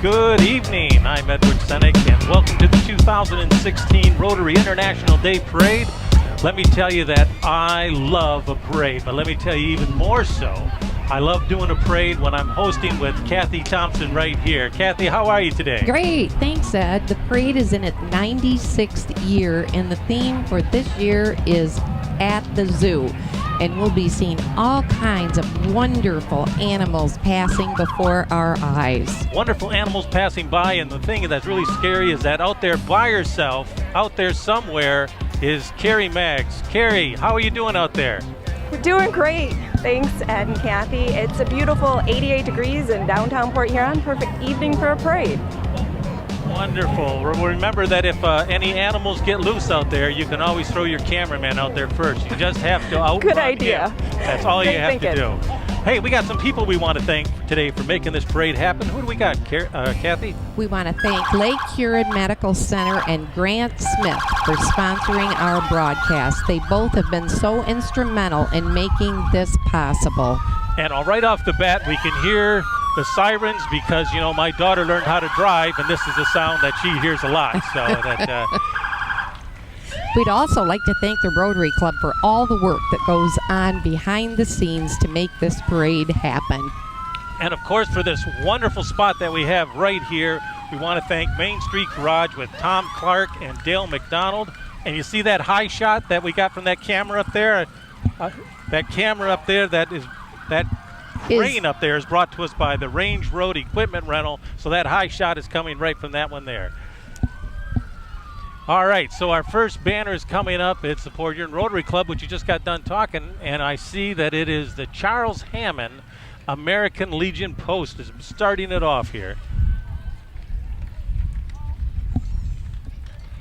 Good evening. I'm Edward Senek, and welcome to the 2016 Rotary International Day Parade. Let me tell you that I love a parade, but let me tell you even more so, I love doing a parade when I'm hosting with Kathy Thompson right here. Kathy, how are you today? Great, thanks Ed. The parade is in its 96th year, and the theme for this year is At the Zoo. And we'll be seeing all kinds of wonderful animals passing before our eyes. Wonderful animals passing by, and the thing that's really scary is that out there by herself, out there somewhere, is Carrie Maggs. Carrie, how are you doing out there? We're doing great. Thanks, Ed and Kathy. It's a beautiful 88 degrees in downtown Port Huron. Perfect evening for a parade. Wonderful. Remember that if any animals get loose out there, you can always throw your cameraman out there first. You just have to outrun Good idea. him. That's all you have to do. Hey, we got some people we want to thank today for making this parade happen. Who do we got, Kathy? We want to thank Lake Huron Medical Center and Grant Smith for sponsoring our broadcast. They both have been so instrumental in making this possible. And right off the bat, we can hear the sirens because, you know, my daughter learned how to drive, and this is a sound that she hears a lot. So that. We'd also like to thank the Rotary Club for all the work that goes on behind the scenes to make this parade happen. And of course, for this wonderful spot that we have right here, we want to thank Main Street Garage with Tom Clark and Dale McDonald. And you see that high shot that we got from that camera up there? That camera up there, that crane up there is brought to us by the Range Road Equipment Rental. So that high shot is coming right from that one there. All right, so our first banner is coming up. It's the Port Huron Rotary Club, which you just got done talking, and I see that it is the Charles Hammond American Legion Post is starting it off here.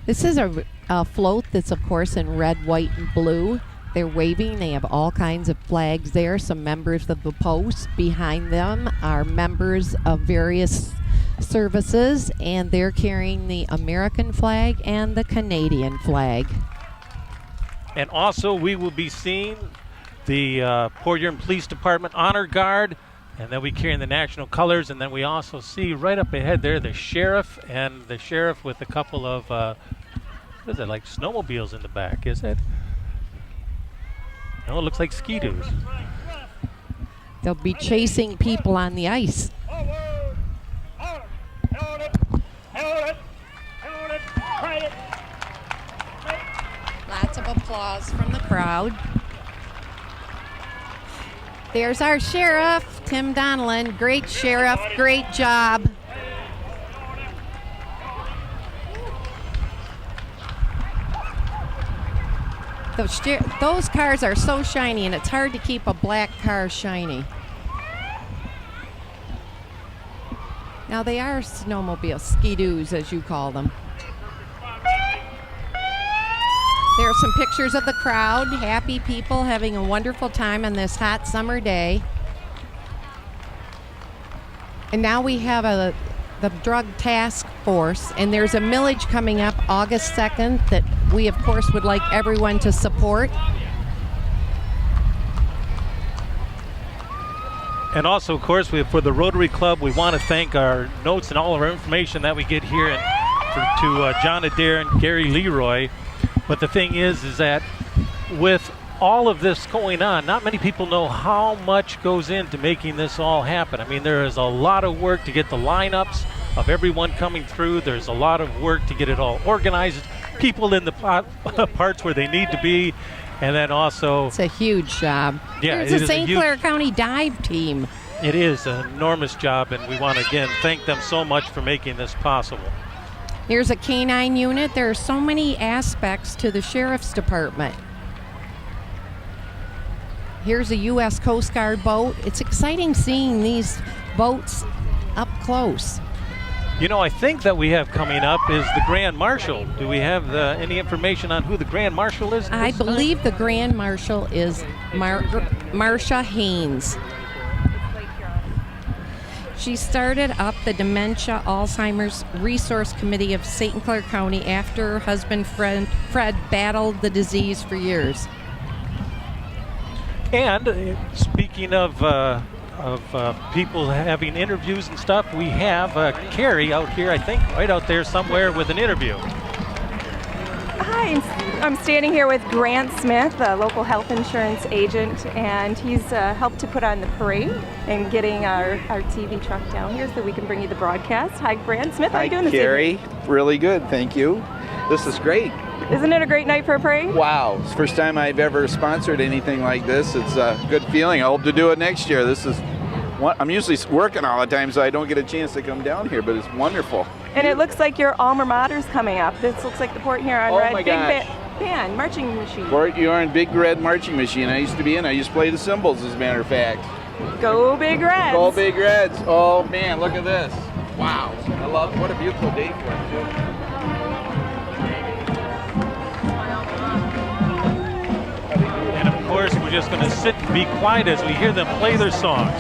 This is a float that's, of course, in red, white, and blue. They're waving. They have all kinds of flags there. Some members of the post. Behind them are members of various services, and they're carrying the American flag and the Canadian flag. And also we will be seeing the Port Huron Police Department Honor Guard, and then we carrying the national colors, and then we also see right up ahead there the sheriff, and the sheriff with a couple of what is it, like snowmobiles in the back, is it? No, it looks like ski-doos. They'll be chasing people on the ice. Lots of applause from the crowd. There's our sheriff, Tim Donnellan. Great sheriff, great job. Those cars are so shiny, and it's hard to keep a black car shiny. Now they are snowmobiles, ski-doos as you call them. There are some pictures of the crowd, happy people having a wonderful time on this hot summer day. And now we have the Drug Task Force, and there's a millage coming up August 2nd that we, of course, would like everyone to support. And also, of course, for the Rotary Club, we want to thank our notes and all of our information that we get here to John Adair and Gary Leroy. But the thing is that with all of this going on, not many people know how much goes into making this all happen. I mean, there is a lot of work to get the lineups of everyone coming through. There's a lot of work to get it all organized, people in the parts where they need to be, and then also... It's a huge job. Yeah, there's a St. Clair County dive team. It is an enormous job, and we want to, again, thank them so much for making this possible. Here's a canine unit. There are so many aspects to the Sheriff's Department. Here's a U.S. Coast Guard boat. It's exciting seeing these boats up close. You know, I think that we have coming up is the Grand Marshal. Do we have any information on who the Grand Marshal is? I believe the Grand Marshal is Marcia Haynes. She started up the Dementia Alzheimer's Resource Committee of St. Clair County after her husband Fred battled the disease for years. And speaking of people having interviews and stuff. We have Carrie out here, I think, right out there somewhere with an interview. Hi, I'm standing here with Grant Smith, a local health insurance agent, and he's helped to put on the parade and getting our TV truck down here so we can bring you the broadcast. Hi, Grant Smith. How are you doing this evening? Carrie. Really good, thank you. This is great. Isn't it a great night for a parade? Wow, it's the first time I've ever sponsored anything like this. It's a good feeling. I hope to do it next year. I'm usually working all the time, so I don't get a chance to come down here, but it's wonderful. And it looks like your alma mater's coming up. This looks like the Port Huron Oh Red my Big gosh. Band Marching Machine. Port Huron Big Red Marching Machine. I used to be in. I used to play the cymbals, as a matter of fact. Go Big Reds! Go Big Reds. Oh man, look at this. Wow. I love. What a beautiful day for it too. And of course, we're just going to sit and be quiet as we hear them play their songs.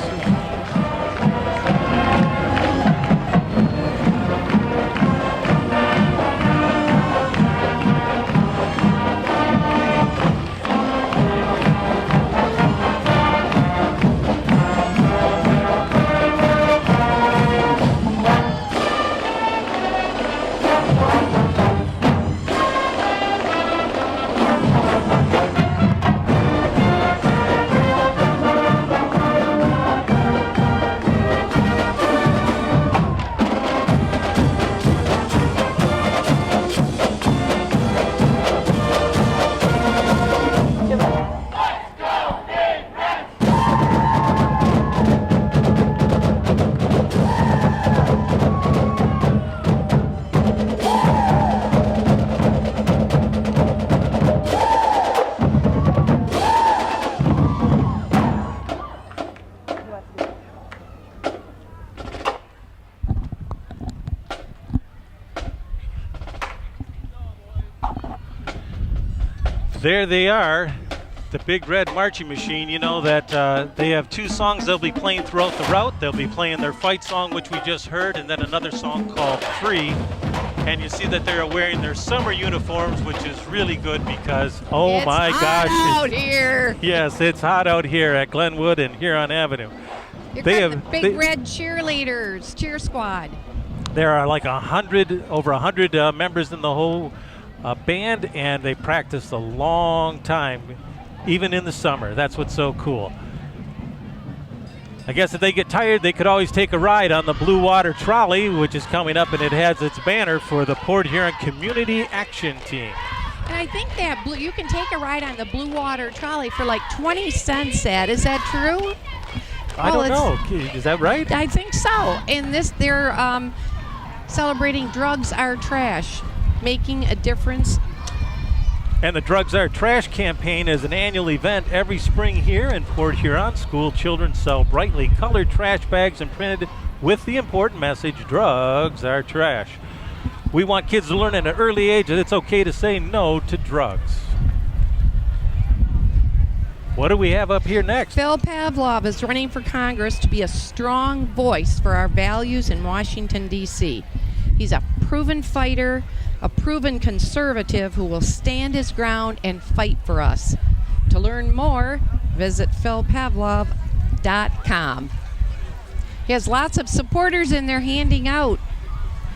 There they are, the Big Red Marching Machine. You know that they have two songs they'll be playing throughout the route. They'll be playing their fight song, which we just heard, and then another song called Free. And you see that they're wearing their summer uniforms, which is really good because, oh my gosh. It's hot out here. Yes, it's hot out here at Glenwood and Huron Avenue. You've They got have- the Big they- Red cheerleaders, cheer squad. There are like over 100 members in the whole band, and they practice a long time, even in the summer. That's what's so cool. I guess if they get tired, they could always take a ride on the Blue Water Trolley, which is coming up, and it has its banner for the Port Huron Community Action Team. And I think that you can take a ride on the Blue Water Trolley for like 20 cents, Ed. Is that true? I don't know. Is that right? I think so. And they're celebrating Drugs Are Trash, making a difference. And the Drugs Are Trash campaign is an annual event every spring here in Port Huron. School children sell brightly colored trash bags imprinted with the important message, drugs are trash. We want kids to learn at an early age that it's okay to say no to drugs. What do we have up here next? Phil Pavlov is running for Congress to be a strong voice for our values in Washington, D.C. He's a proven fighter, a proven conservative who will stand his ground and fight for us. To learn more, visit philpavlov.com. He has lots of supporters and they're handing out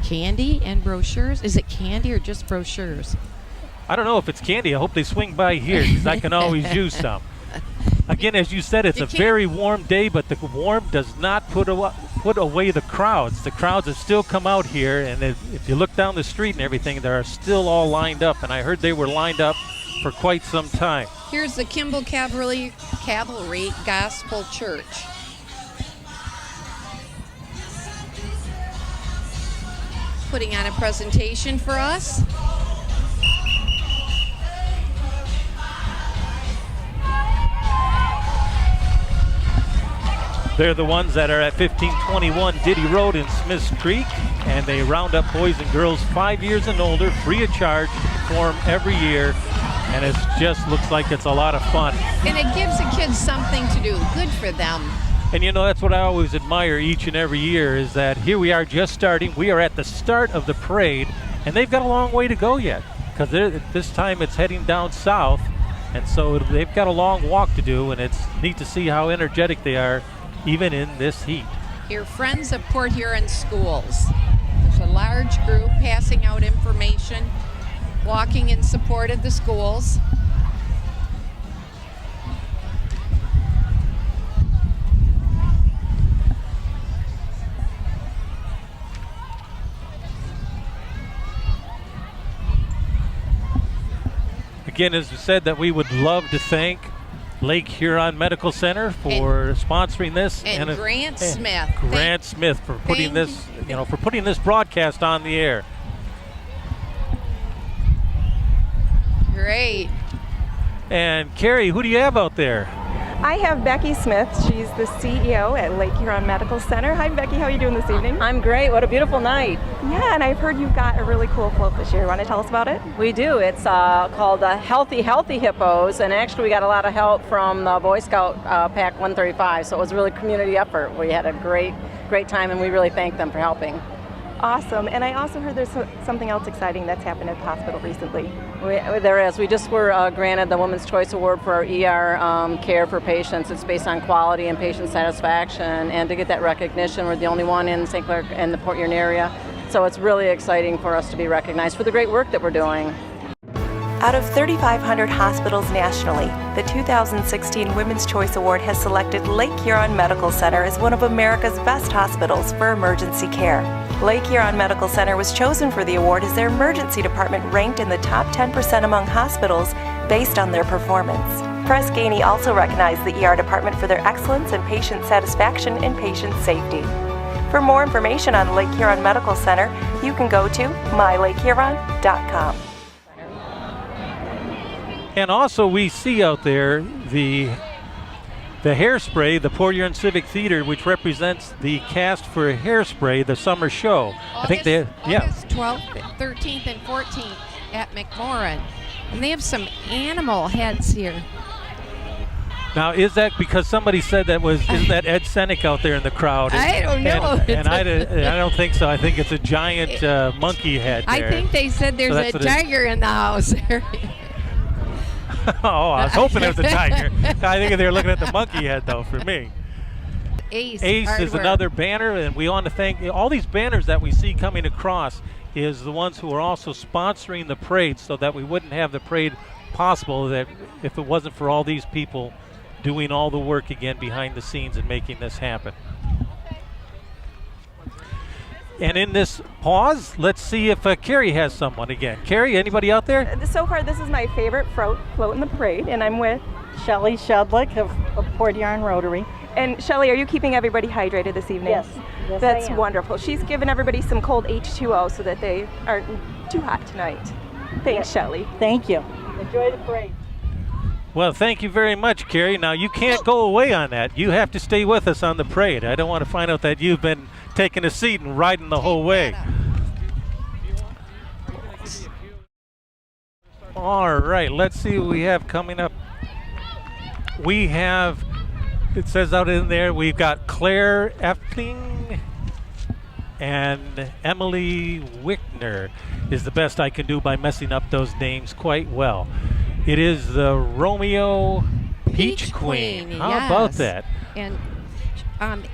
candy and brochures. Is it candy or just brochures? I don't know if it's candy. I hope they swing by here because I can always use some. Again, as you said, it's a very warm day, but the warm does not put away the crowds. The crowds have still come out here, and if you look down the street and everything, they are still all lined up, and I heard they were lined up for quite some time. Here's the Kimball Cavalry Gospel Church. Putting on a presentation for us. They're the ones that are at 1521 Diddy Road in Smiths Creek, and they round up boys and girls 5 years and older, free of charge, to perform every year, and it just looks like it's a lot of fun. And it gives the kids something to do. Good for them. And you know, that's what I always admire each and every year, is that here we are just starting. We are at the start of the parade, and they've got a long way to go yet, because this time it's heading down south, and so they've got a long walk to do, and it's neat to see how energetic they are even in this heat. Your friends of Port Huron schools. There's a large group passing out information, walking in support of the schools. Again, as we said, that we would love to thank Lake Huron Medical Center for sponsoring this, and Grant Smith. Grant Smith for putting this, for putting this broadcast on the air. Great. And Carrie, who do you have out there? I have Becky Smith. She's the CEO at Lake Huron Medical Center. Hi, Becky. How are you doing this evening? I'm great. What a beautiful night. Yeah, and I've heard you've got a really cool float this year. Want to tell us about it? We do. It's called Healthy Hippos, and actually we got a lot of help from the Boy Scout Pack 135, so it was really a community effort. We had a great time, and we really thank them for helping. Awesome. And I also heard there's something else exciting that's happened at the hospital recently. There is. We just were granted the Women's Choice Award for our ER care for patients. It's based on quality and patient satisfaction, and to get that recognition, we're the only one in St. Clair and the Port Huron area. So it's really exciting for us to be recognized for the great work that we're doing. Out of 3,500 hospitals nationally, the 2016 Women's Choice Award has selected Lake Huron Medical Center as one of America's best hospitals for emergency care. Lake Huron Medical Center was chosen for the award as their emergency department ranked in the top 10% among hospitals based on their performance. Press Ganey also recognized the ER department for their excellence in patient satisfaction and patient safety. For more information on Lake Huron Medical Center, you can go to mylakehuron.com. And also we see out there the Hairspray, the Port Huron Civic Theater, which represents the cast for Hairspray, the summer show. August 12th, 13th, and 14th at McMorran. And they have some animal heads here. Now, is that because somebody said isn't that Ed Senick out there in the crowd? I don't know. And I don't think so. I think it's a giant monkey head there. I think they said there's a tiger in the house. Oh, I was hoping it was a tiger. I think they're looking at the monkey head, though, for me. Ace is another banner, and we want to thank all these banners that we see coming across is the ones who are also sponsoring the parade, so that we wouldn't have the parade possible that if it wasn't for all these people doing all the work again behind the scenes and making this happen. And in this pause, let's see if Carrie has someone again. Carrie, anybody out there? So far, this is my favorite float in the parade, and I'm with Shelley Shudlick of Port Huron Rotary. And Shelley, are you keeping everybody hydrated this evening? Yes. That's wonderful. She's given everybody some cold H2O so that they aren't too hot tonight. Thanks, Shelley. Thank you. Enjoy the parade. Well, thank you very much, Carrie. Now, you can't go away on that. You have to stay with us on the parade. I don't want to find out that you've been taking a seat and riding the whole way. All right, let's see what we have coming up. We have, it says out in there, we've got Claire Effling and Emily Wickner is the best I can do by messing up those names quite well. It is the Romeo Peach Queen. How about that? And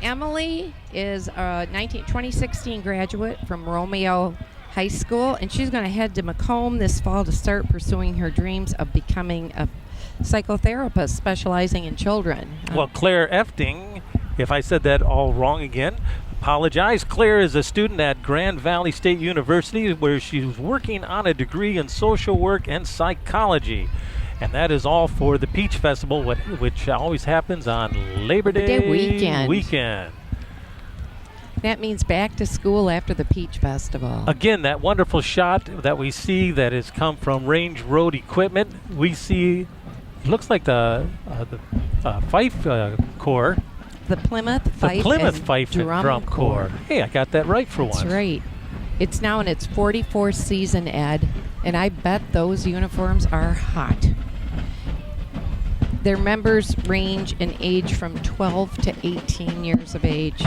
Emily is a 2016 graduate from Romeo High School, and she's going to head to Macomb this fall to start pursuing her dreams of becoming a psychotherapist specializing in children. Well, Claire Efting, if I said that all wrong again, apologize. Claire is a student at Grand Valley State University where she's working on a degree in social work and psychology. And that is all for the Peach Festival, which always happens on Labor Day weekend. That means back to school after the Peach Festival. Again, that wonderful shot that we see that has come from Range Road Equipment. We see, looks like the Fife Corps. The Plymouth Fife and Drum Corps. Hey, I got that right for once. That's right. It's now in its 44th season, Ed, and I bet those uniforms are hot. Their members range in age from 12 to 18 years of age,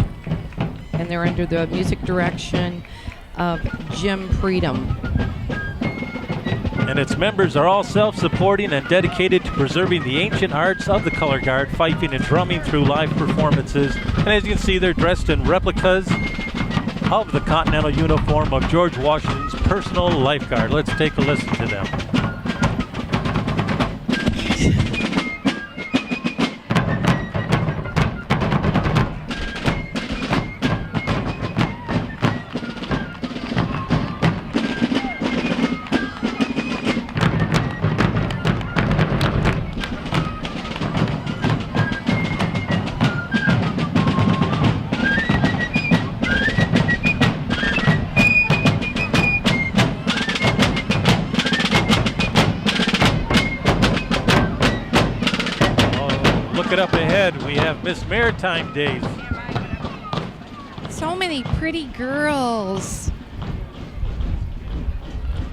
and they're under the music direction of Jim Freedom. And its members are all self-supporting and dedicated to preserving the ancient arts of the color guard, fifing and drumming through live performances. And as you can see, they're dressed in replicas of the Continental uniform of George Washington's personal lifeguard. Let's take a listen to them. Up ahead, we have Miss Maritime Days. So many pretty girls.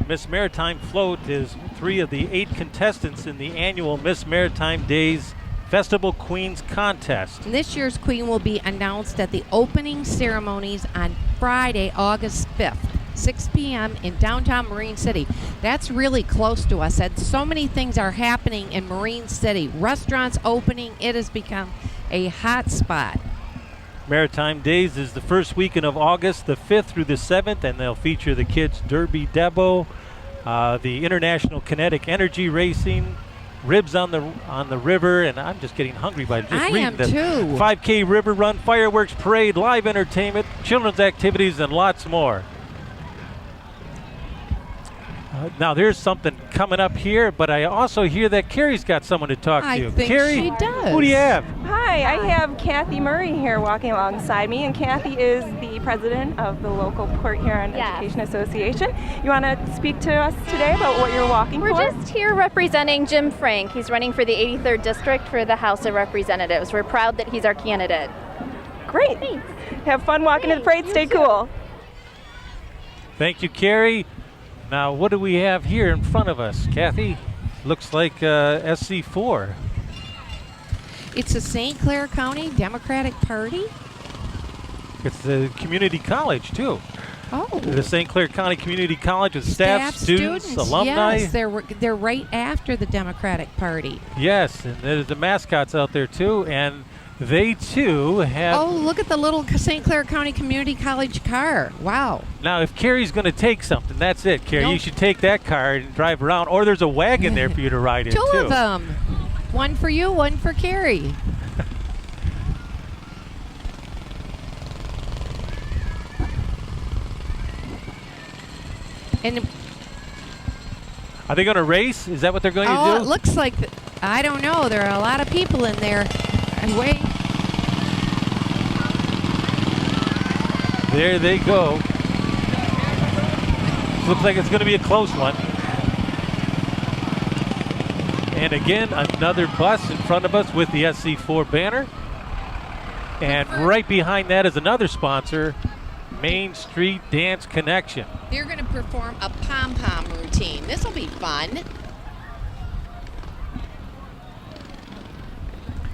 Miss Maritime Float is 3 of the 8 contestants in the annual Miss Maritime Days Festival Queens Contest. And this year's queen will be announced at the opening ceremonies on Friday, August 5th. 6 p.m. in downtown Marine City. That's really close to us. And so many things are happening in Marine City. Restaurants opening. It has become a hot spot. Maritime Days is the first weekend of August, the 5th through the 7th, and they'll feature the kids' Derby Debo, the International Kinetic Energy Racing, ribs on the river, and I'm just getting hungry by just reading this. I am too. 5K river run, fireworks parade, live entertainment, children's activities, and lots more. Now there's something coming up here, but I also hear that Carrie's got someone to talk to. I think Carrie, she does. who do you have? Hi, I have Kathy Murray here walking alongside me, and Kathy is the president of the local Port Huron Education Association. You want to speak to us today about what you're walking for? We're just here representing Jim Frank. He's running for the 83rd District for the House of Representatives. We're proud that he's our candidate. Great. Thanks. Have fun walking to the parade. Stay cool. Thank you, Carrie. Now, what do we have here in front of us, Kathy? Looks like SC4. It's the St. Clair County Democratic Party. It's the community college, too. Oh. The St. Clair County Community College with staff, students, alumni. Yes, they're right after the Democratic Party. Yes, and there's the mascots out there, too, and they, too, have... Oh, look at the little St. Clair County Community College car. Wow. Now, if Carrie's going to take something, that's it, Carrie. Nope. You should take that car and drive around, or there's a wagon there for you to ride in, Two too. of them. One for you, one for Carrie. And Are they going to race? Is that what they're going to do? it looks like, I don't know. There are a lot of people in there. And wait. There they go. Looks like it's going to be a close one. And again, another bus in front of us with the SC4 banner. And right behind that is another sponsor, Main Street Dance Connection. They're going to perform a pom-pom routine. This will be fun.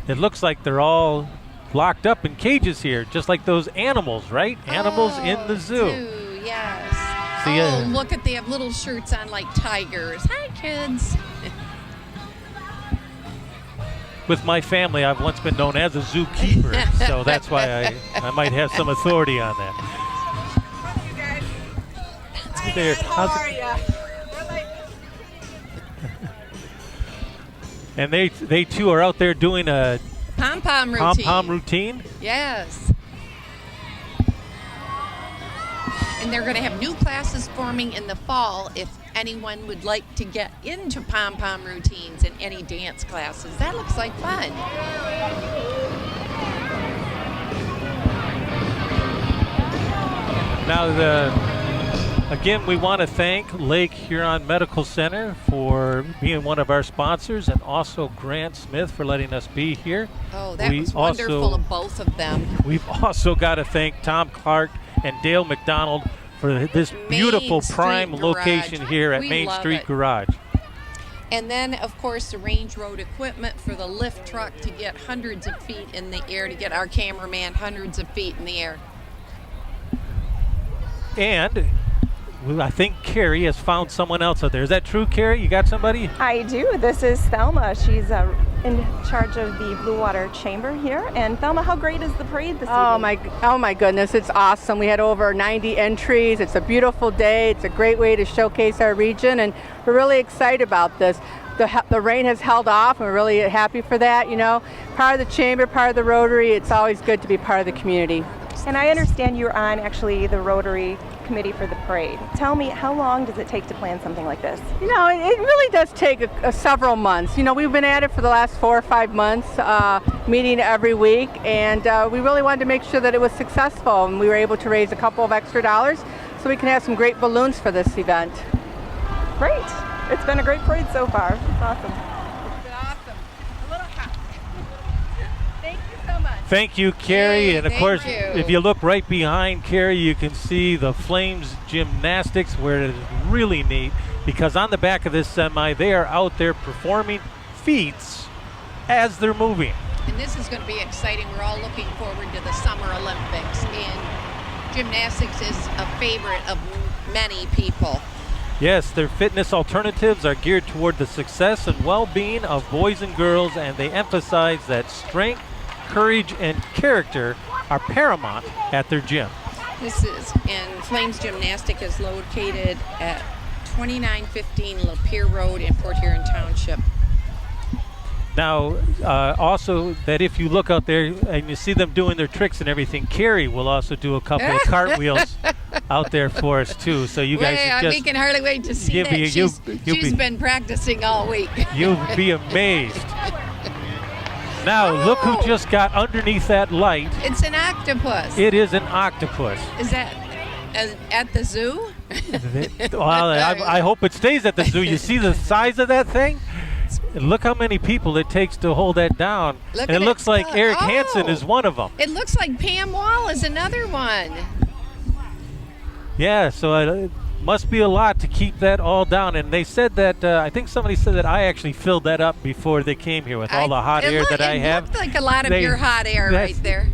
It looks like they're all locked up in cages here, just like those animals, right? Animals in the zoo. Yes. See, Look at, they have little shirts on like tigers. Hi, kids. With my family, I've once been known as a zookeeper, so that's why I might have some authority on that. There. How are you? And they too are out there doing a Pom-pom routine. pom-pom routine. Yes. And they're going to have new classes forming in the fall if anyone would like to get into pom-pom routines and any dance classes. That looks like fun. Now, again, we want to thank Lake Huron Medical Center for being one of our sponsors, and also Grant Smith for letting us be here. Oh, that was wonderful of both of them. We've also got to thank Tom Clark and Dale McDonald for this beautiful prime location here at Main Street Garage. And then, of course, the Range Road equipment for the lift truck to get hundreds of feet in the air, to get our cameraman hundreds of feet in the air. And I think Carrie has found someone else out there. Is that true, Carrie? You got somebody? I do. This is Thelma. She's in charge of the Blue Water Chamber here. And Thelma, how great is the parade this evening? Oh my goodness, it's awesome. We had over 90 entries. It's a beautiful day. It's a great way to showcase our region, and we're really excited about this. The rain has held off, and we're really happy for that. You know, part of the chamber, part of the Rotary. It's always good to be part of the community. And I understand you're on actually the Rotary committee for the parade. Tell me, how long does it take to plan something like this? You know, it really does take several months. You know, we've been at it for the last 4 or 5 months, meeting every week, and we really wanted to make sure that it was successful, and we were able to raise a couple of extra dollars so we can have some great balloons for this event. Great. It's been a great parade so far. It's awesome. It's been awesome. A little hot. Thank you so much. Thank you, Carrie. Hey, and of thank course, you. if you look right behind Carrie, you can see the Flames Gymnastics, where it is really neat because on the back of this semi, they are out there performing feats as they're moving. And this is going to be exciting. We're all looking forward to the Summer Olympics. And gymnastics is a favorite of many people. Yes, their fitness alternatives are geared toward the success and well-being of boys and girls, and they emphasize that strength, courage, and character are paramount at their gym. This is, and Flames Gymnastic is located at 2915 Lapeer Road in Port Huron Township. Now, also that if you look out there and you see them doing their tricks and everything, Carrie will also do a couple of cartwheels out there for us too. So you guys We can hardly wait to see that. She's been practicing all week. You'll be amazed. Now, look who just got underneath that light. It's an octopus. It is an octopus. Is that at the zoo? Well, I hope it stays at the zoo. You see the size of that thing? And look how many people it takes to hold that down. Look and it at looks like Eric Oh. Hansen is one of them. It looks like Pam Wall is another one. Yeah, so it must be a lot to keep that all down. And they said that, I think somebody said that I actually filled that up before they came here with all the hot air that I have. It looked like a lot of your hot air right there.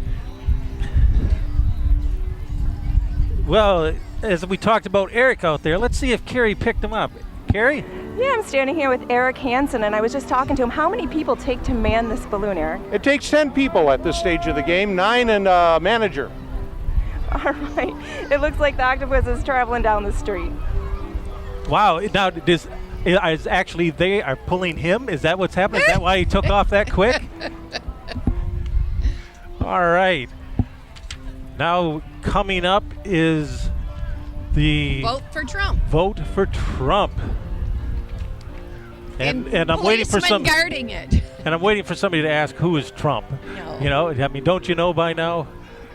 Well, as we talked about Eric out there, let's see if Carrie picked him up. Carrie? Yeah, I'm standing here with Eric Hansen, and I was just talking to him. How many people take to man this balloon, Eric? It takes 10 people at this stage of the game, 9 and a manager. All right. It looks like the octopus is traveling down the street. Wow. Now, is actually they are pulling him? Is that what's happening? Is that why he took off that quick? All right. Now, coming up is the Vote for Trump. Vote for Trump. And I'm waiting for policemen guarding it. And I'm waiting for somebody to ask who is Trump. No. You know, I mean, don't you know by now?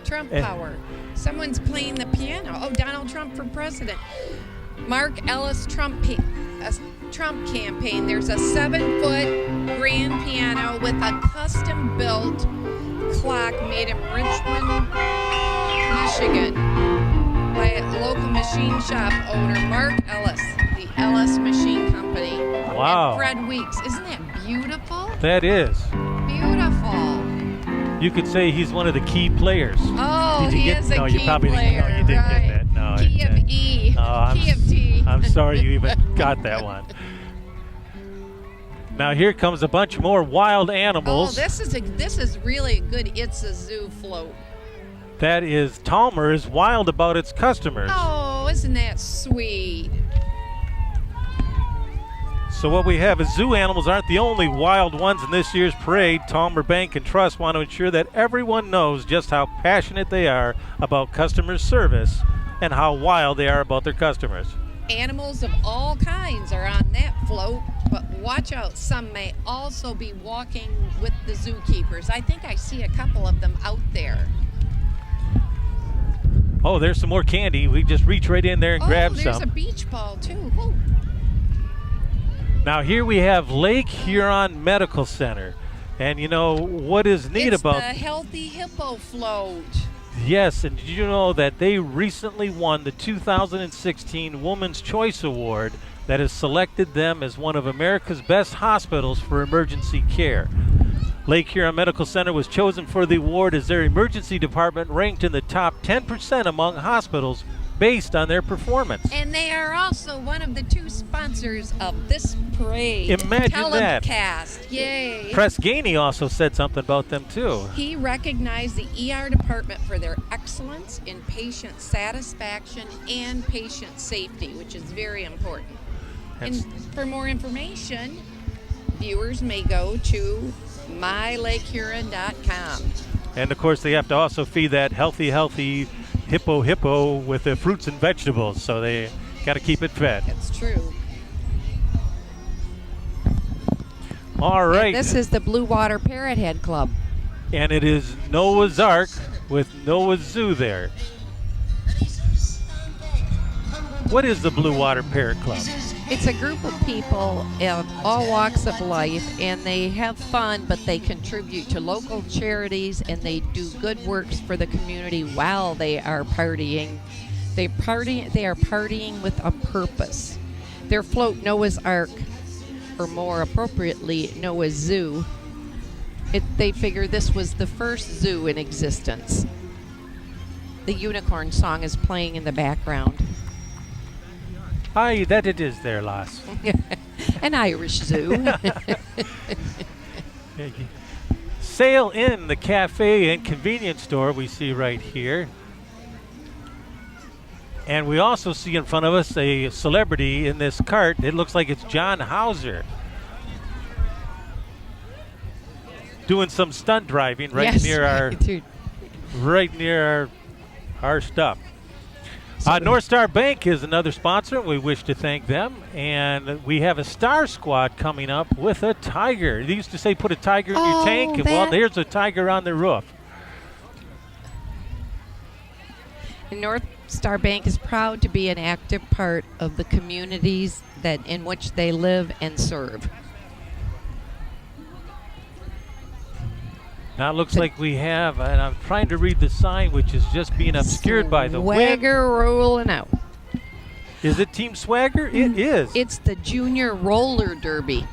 Trump power. Someone's playing the piano. Oh, Donald Trump for president. Mark Ellis Trump campaign. There's a 7-foot grand piano with a custom-built clock made in Richmond, Michigan, by a local machine shop owner Mark Ellis, the Ellis Machine Company. Wow. And Fred Weeks. Isn't that beautiful? That is. Beautiful. You could say he's one of the key players. Oh, he is a no, key you probably player. No, you didn't right. get that. No, Key of E. Key of T. I'm sorry you even got that one. Now here comes a bunch more wild animals. Oh, this is really a good It's a Zoo float. That is, Talmer is wild about its customers. Oh, isn't that sweet? So what we have is zoo animals aren't the only wild ones in this year's parade. Talmer Bank and Trust want to ensure that everyone knows just how passionate they are about customer service and how wild they are about their customers. Animals of all kinds are on that float, but watch out, some may also be walking with the zookeepers. I think I see a couple of them out there. Oh, there's some more candy. We just reach right in there and grab there's some. a beach ball too. Whoa. Now here we have Lake Huron Medical Center. And you know what is neat about the Healthy Hippo float. Yes, and did you know that they recently won the 2016 Women's Choice Award that has selected them as one of America's best hospitals for emergency care? Lake Huron Medical Center was chosen for the award as their emergency department ranked in the top 10% among hospitals based on their performance. And they are also one of the 2 sponsors of this parade. Imagine that. Telecast. Yay. Press Gainey also said something about them too. He recognized the ER department for their excellence in patient satisfaction and patient safety, which is very important. And for more information, viewers may go to mylakehuron.com. And of course, they have to also feed that healthy hippo with the fruits and vegetables, so they got to keep it fed. That's true. All right. And this is the Blue Water Parrothead Club. And it is Noah's Ark with Noah's Zoo there. What is the Blue Water Parrot Club? It's a group of people of all walks of life, and they have fun, but they contribute to local charities, and they do good works for the community while they are partying. They are partying with a purpose. Their float, Noah's Ark, or more appropriately, Noah's Zoo. They figure this was the first zoo in existence. The unicorn song is playing in the background. Aye, that it is there, lass. An Irish zoo. Sail in the cafe and convenience store we see right here. And we also see in front of us a celebrity in this cart. It looks like it's John Hauser. Doing some stunt driving right near our stuff. North Star Bank is another sponsor. We wish to thank them. And we have a Star Squad coming up with a tiger. They used to say put a tiger in your tank. And well, there's a tiger on the roof. And North Star Bank is proud to be an active part of the communities in which they live and serve. Now it looks like we have, and I'm trying to read the sign, which is just being obscured by the wind. Swagger rolling out. Is it Team Swagger? It is. It's the Junior Roller Derby.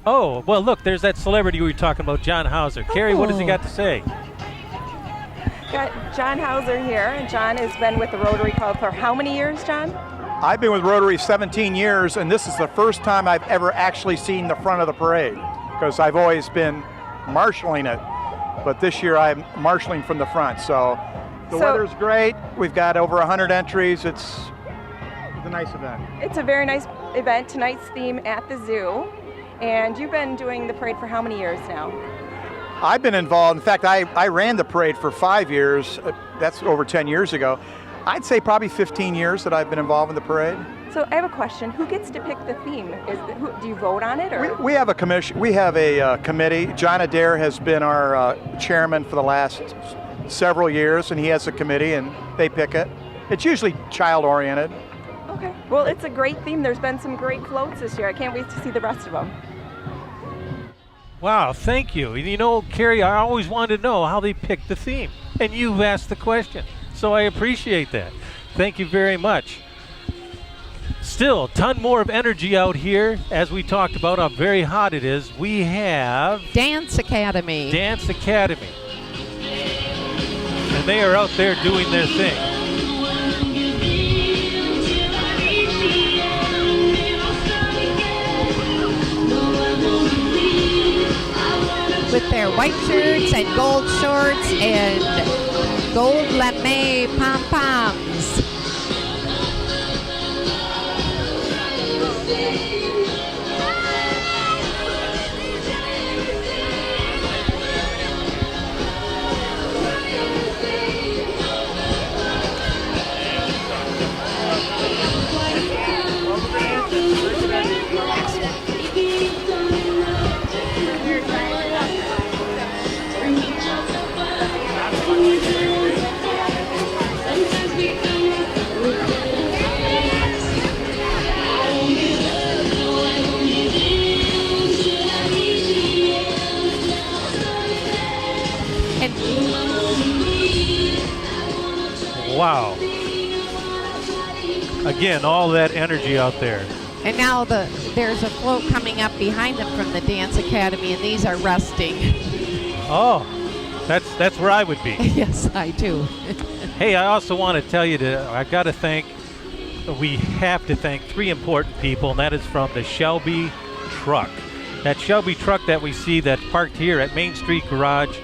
Oh, well, look, there's that celebrity we were talking about, John Hauser. Carrie, what has he got to say? Got John Hauser here, and John has been with the Rotary Club for how many years, John? I've been with Rotary 17 years, and this is the first time I've ever actually seen the front of the parade, because I've always been marshaling it. But this year I'm marshaling from the front, so the weather's great. We've got over 100 entries. It's a nice event. It's a very nice event. Tonight's theme at the zoo. And you've been doing the parade for how many years now? I've been involved. In fact, I ran the parade for 5 years. That's over 10 years ago. I'd say probably 15 years that I've been involved in the parade. So I have a question. Who gets to pick the theme? Do you vote on it? Or? We have a commission. We have a committee. John Adair has been our chairman for the last several years, and he has a committee, and they pick it. It's usually child-oriented. Okay. Well, it's a great theme. There's been some great floats this year. I can't wait to see the rest of them. Wow, thank you. And you know, Carrie, I always wanted to know how they picked the theme, and you've asked the question, so I appreciate that. Thank you very much. Still, a ton more of energy out here. As we talked about how very hot it is, we have Dance Academy. Dance Academy. And they are out there doing their thing. With their white shirts and gold shorts and gold lame pom-poms. Wow. Again, all that energy out there. And now there's a float coming up behind them from the Dance Academy, and these are resting. Oh, that's where I would be. Yes, I do. Hey, I also want to tell you we have to thank three important people, and that is from the Shelby truck. That Shelby truck that we see that's parked here at Main Street Garage,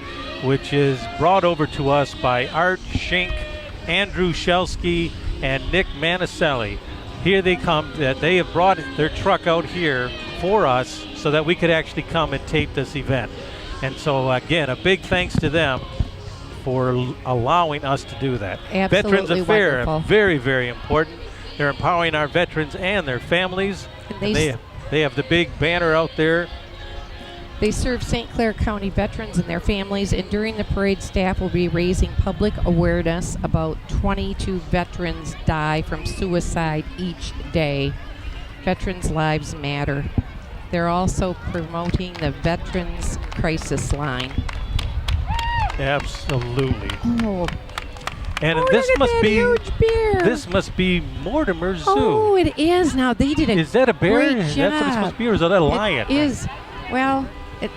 which is brought over to us by Art Schink, Andrew Shelsky, and Nick Manicelli. Here they come. They have brought their truck out here for us so that we could actually come and tape this event. And so, again, a big thanks to them for allowing us to do that. Absolutely Veterans Affair, wonderful. very, very important. They're empowering our veterans and their families. And They have the big banner out there. They serve St. Clair County veterans and their families, and during the parade, staff will be raising public awareness. About 22 veterans die from suicide each day. Veterans' lives matter. They're also promoting the Veterans Crisis Line. Absolutely. Oh, And look this at must that be huge bear. this must be Mortimer's Zoo. Oh, it is now. They did a Is that a bear? great That's job. what it's supposed to be, or is that a lion? It is. Well,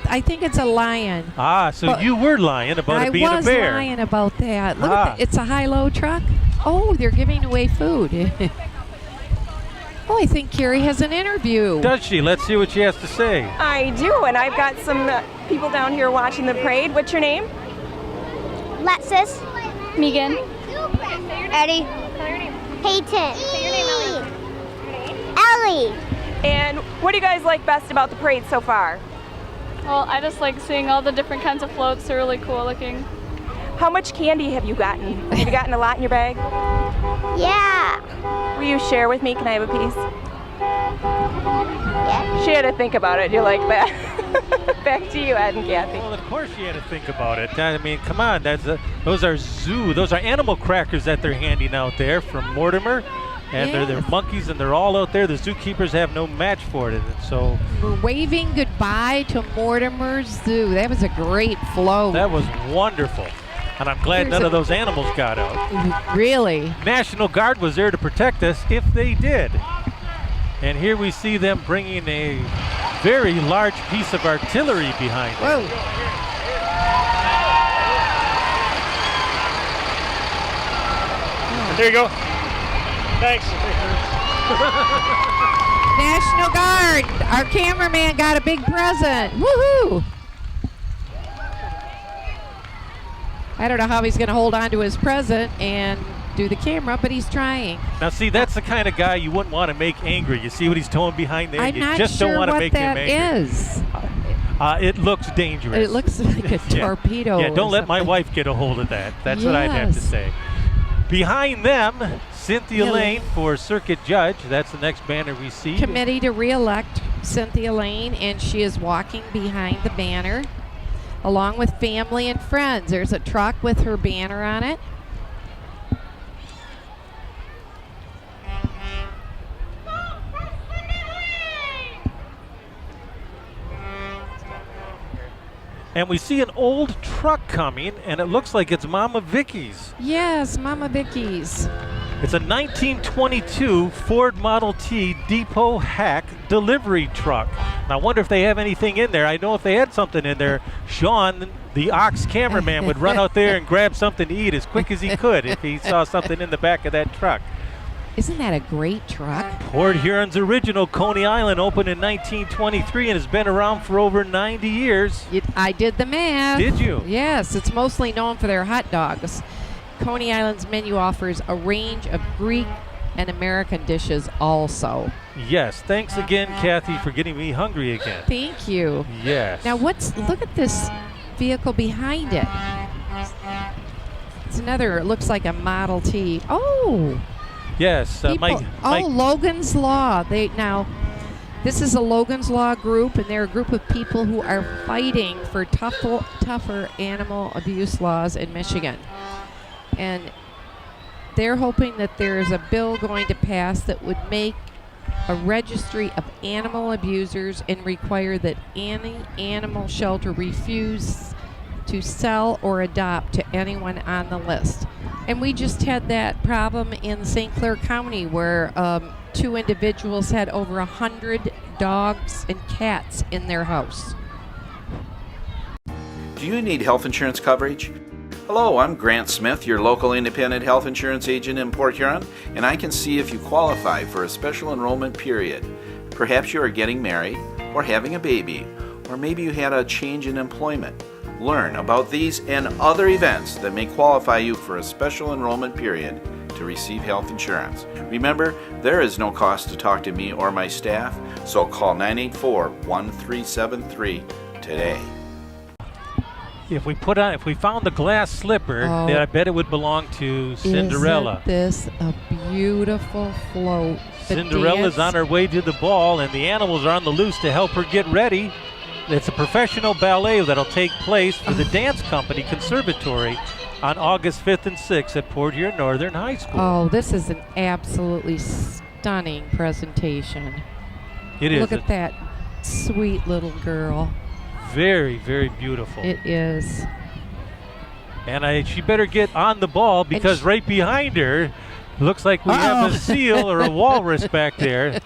I think it's a lion. Ah, so But you were lying about it being I a was bear. lying about that. Look Ah. at that. It's a high-low truck. Oh, they're giving away food. Oh, I think Carrie has an interview. Does she? Let's see what she has to say. I do, and I've got some people down here watching the parade. What's your name? Lexus. Megan. Eddie. Peyton. Ellie. And what do you guys like best about the parade so far? Well, I just like seeing all the different kinds of floats. They're really cool looking. How much candy have you gotten? Have you gotten a lot in your bag? Yeah. Will you share with me? Can I have a piece? Yeah. She had to think about it. You like that? Back to you, Ed and Kathy. Well, of course she had to think about it. I mean, come on. Those are animal crackers that they're handing out there from Mortimer. And they're monkeys, and they're all out there. The zookeepers have no match for it. And so We're waving goodbye to Mortimer's Zoo. That was a great float. that was wonderful. And I'm glad none of those animals got out. Really? National Guard was there to protect us if they did. And here we see them bringing a very large piece of artillery behind them. Whoa. There you go. Thanks. National Guard. Our cameraman got a big present. Woohoo! I don't know how he's going to hold on to his present and do the camera, but he's trying. Now, see, that's the kind of guy you wouldn't want to make angry. You see what he's towing behind there? I'm you not just sure don't want to what make that him angry. is. It looks dangerous. It looks like a Yeah. torpedo. Yeah, or don't let my something. wife get a hold of that. That's what I'd have to Yes. say. Behind them, Cynthia Yeah. Lane for Circuit Judge. That's the next banner we see. Committee to re-elect Cynthia Lane, and she is walking behind the banner along with family and friends. There's a truck with her banner on it. And we see an old truck coming, and it looks like it's Mama Vicky's. Yes, Mama Vicky's. It's a 1922 Ford Model T Depot Hack delivery truck. And I wonder if they have anything in there. I know if they had something in there, Sean, the Ox cameraman, would run out there and grab something to eat as quick as he could if he saw something in the back of that truck. Isn't that a great truck? Port Huron's original Coney Island opened in 1923 and has been around for over 90 years. I did the math. Did you? Yes, it's mostly known for their hot dogs. Coney Island's menu offers a range of Greek and American dishes also. Yes, thanks again, Kathy, for getting me hungry again. Thank you. Yes. Now look at this vehicle behind it. It's another, it looks like a Model T. Oh! Yes, Mike. Logan's Law. This is a Logan's Law group, and they're a group of people who are fighting for tougher animal abuse laws in Michigan. And they're hoping that there's a bill going to pass that would make a registry of animal abusers and require that any animal shelter refuse to sell or adopt to anyone on the list. And we just had that problem in St. Clair County where 2 individuals had over 100 dogs and cats in their house. Do you need health insurance coverage? Hello, I'm Grant Smith, your local independent health insurance agent in Port Huron, and I can see if you qualify for a special enrollment period. Perhaps you are getting married or having a baby, or maybe you had a change in employment. Learn about these and other events that may qualify you for a special enrollment period to receive health insurance. Remember, there is no cost to talk to me or my staff, so call 984-1373 today. If we found the glass slipper, then I bet it would belong to Cinderella. Isn't this a beautiful float? Cinderella's on her way to the ball, and the animals are on the loose to help her get ready. It's a professional ballet that'll take place for the Dance Company Conservatory on August 5th and 6th at Port Huron Northern High School. Oh, this is an absolutely stunning presentation. It is. Look at that sweet little girl. Very, very beautiful. It is. And she better get on the ball because right behind her looks like we have a seal or a walrus back there.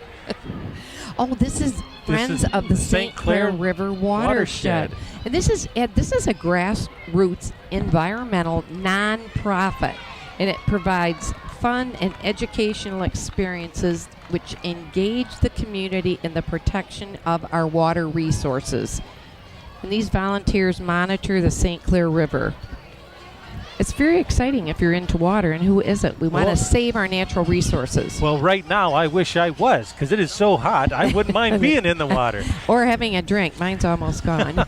Oh, this is Friends of the St. Clair River Watershed. And this is a grassroots environmental nonprofit, and it provides fun and educational experiences which engage the community in the protection of our water resources. And these volunteers monitor the St. Clair River. It's very exciting if you're into water, and who isn't? We want to save our natural resources. Well, right now I wish I was, because it is so hot. I wouldn't mind being in the water. Or having a drink. Mine's almost gone.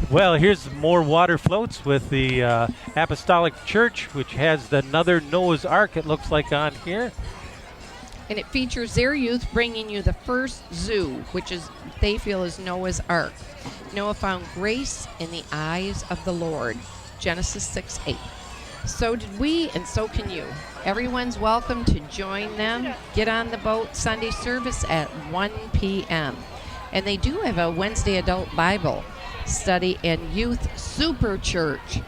Well, here's more water floats with the Apostolic Church, which has another Noah's Ark, it looks like, on here. And it features their youth bringing you the first zoo, which they feel is Noah's Ark. Noah found grace in the eyes of the Lord. Genesis 6:8. So did we, and so can you. Everyone's welcome to join them. Get on the boat. Sunday service at 1 p.m. And they do have a Wednesday adult Bible study and youth super church.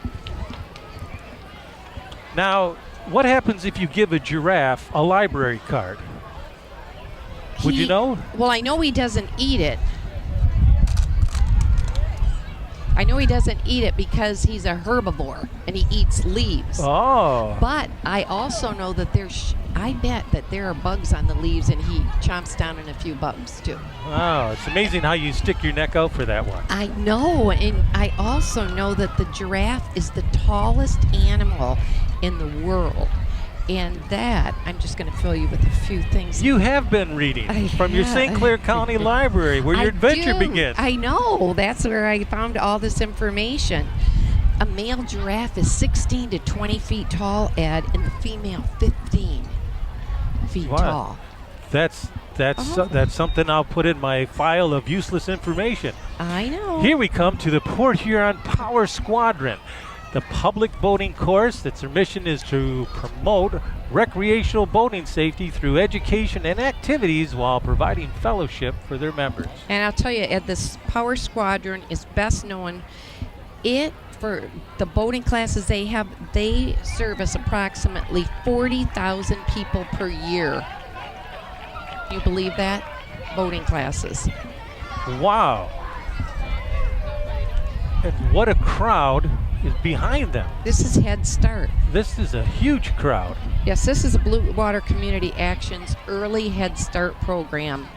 Now, what happens if you give a giraffe a library card? Would you know? Well, I know he doesn't eat it. I know he doesn't eat it because he's a herbivore and he eats leaves. Oh. But I also know that I bet that there are bugs on the leaves, and he chomps down on a few bugs too. Wow, it's amazing how you stick your neck out for that one. I know, and I also know that the giraffe is the tallest animal in the world. And that, I'm just going to fill you with a few things. You have been reading from your St. Clair County Library, where your adventure begins. I know. That's where I found all this information. A male giraffe is 16 to 20 feet tall, Ed, and the female 15 feet tall. That's something I'll put in my file of useless information. I know. Here we come to the Port Huron Power Squadron. The public boating course, its mission is to promote recreational boating safety through education and activities while providing fellowship for their members. And I'll tell you, Ed, this Power Squadron is best known for the boating classes they have. They service approximately 40,000 people per year. You believe that? Boating classes. Wow. And what a crowd is behind them. This is Head Start. This is a huge crowd. Yes, this is a Blue Water Community Action's Early Head Start program,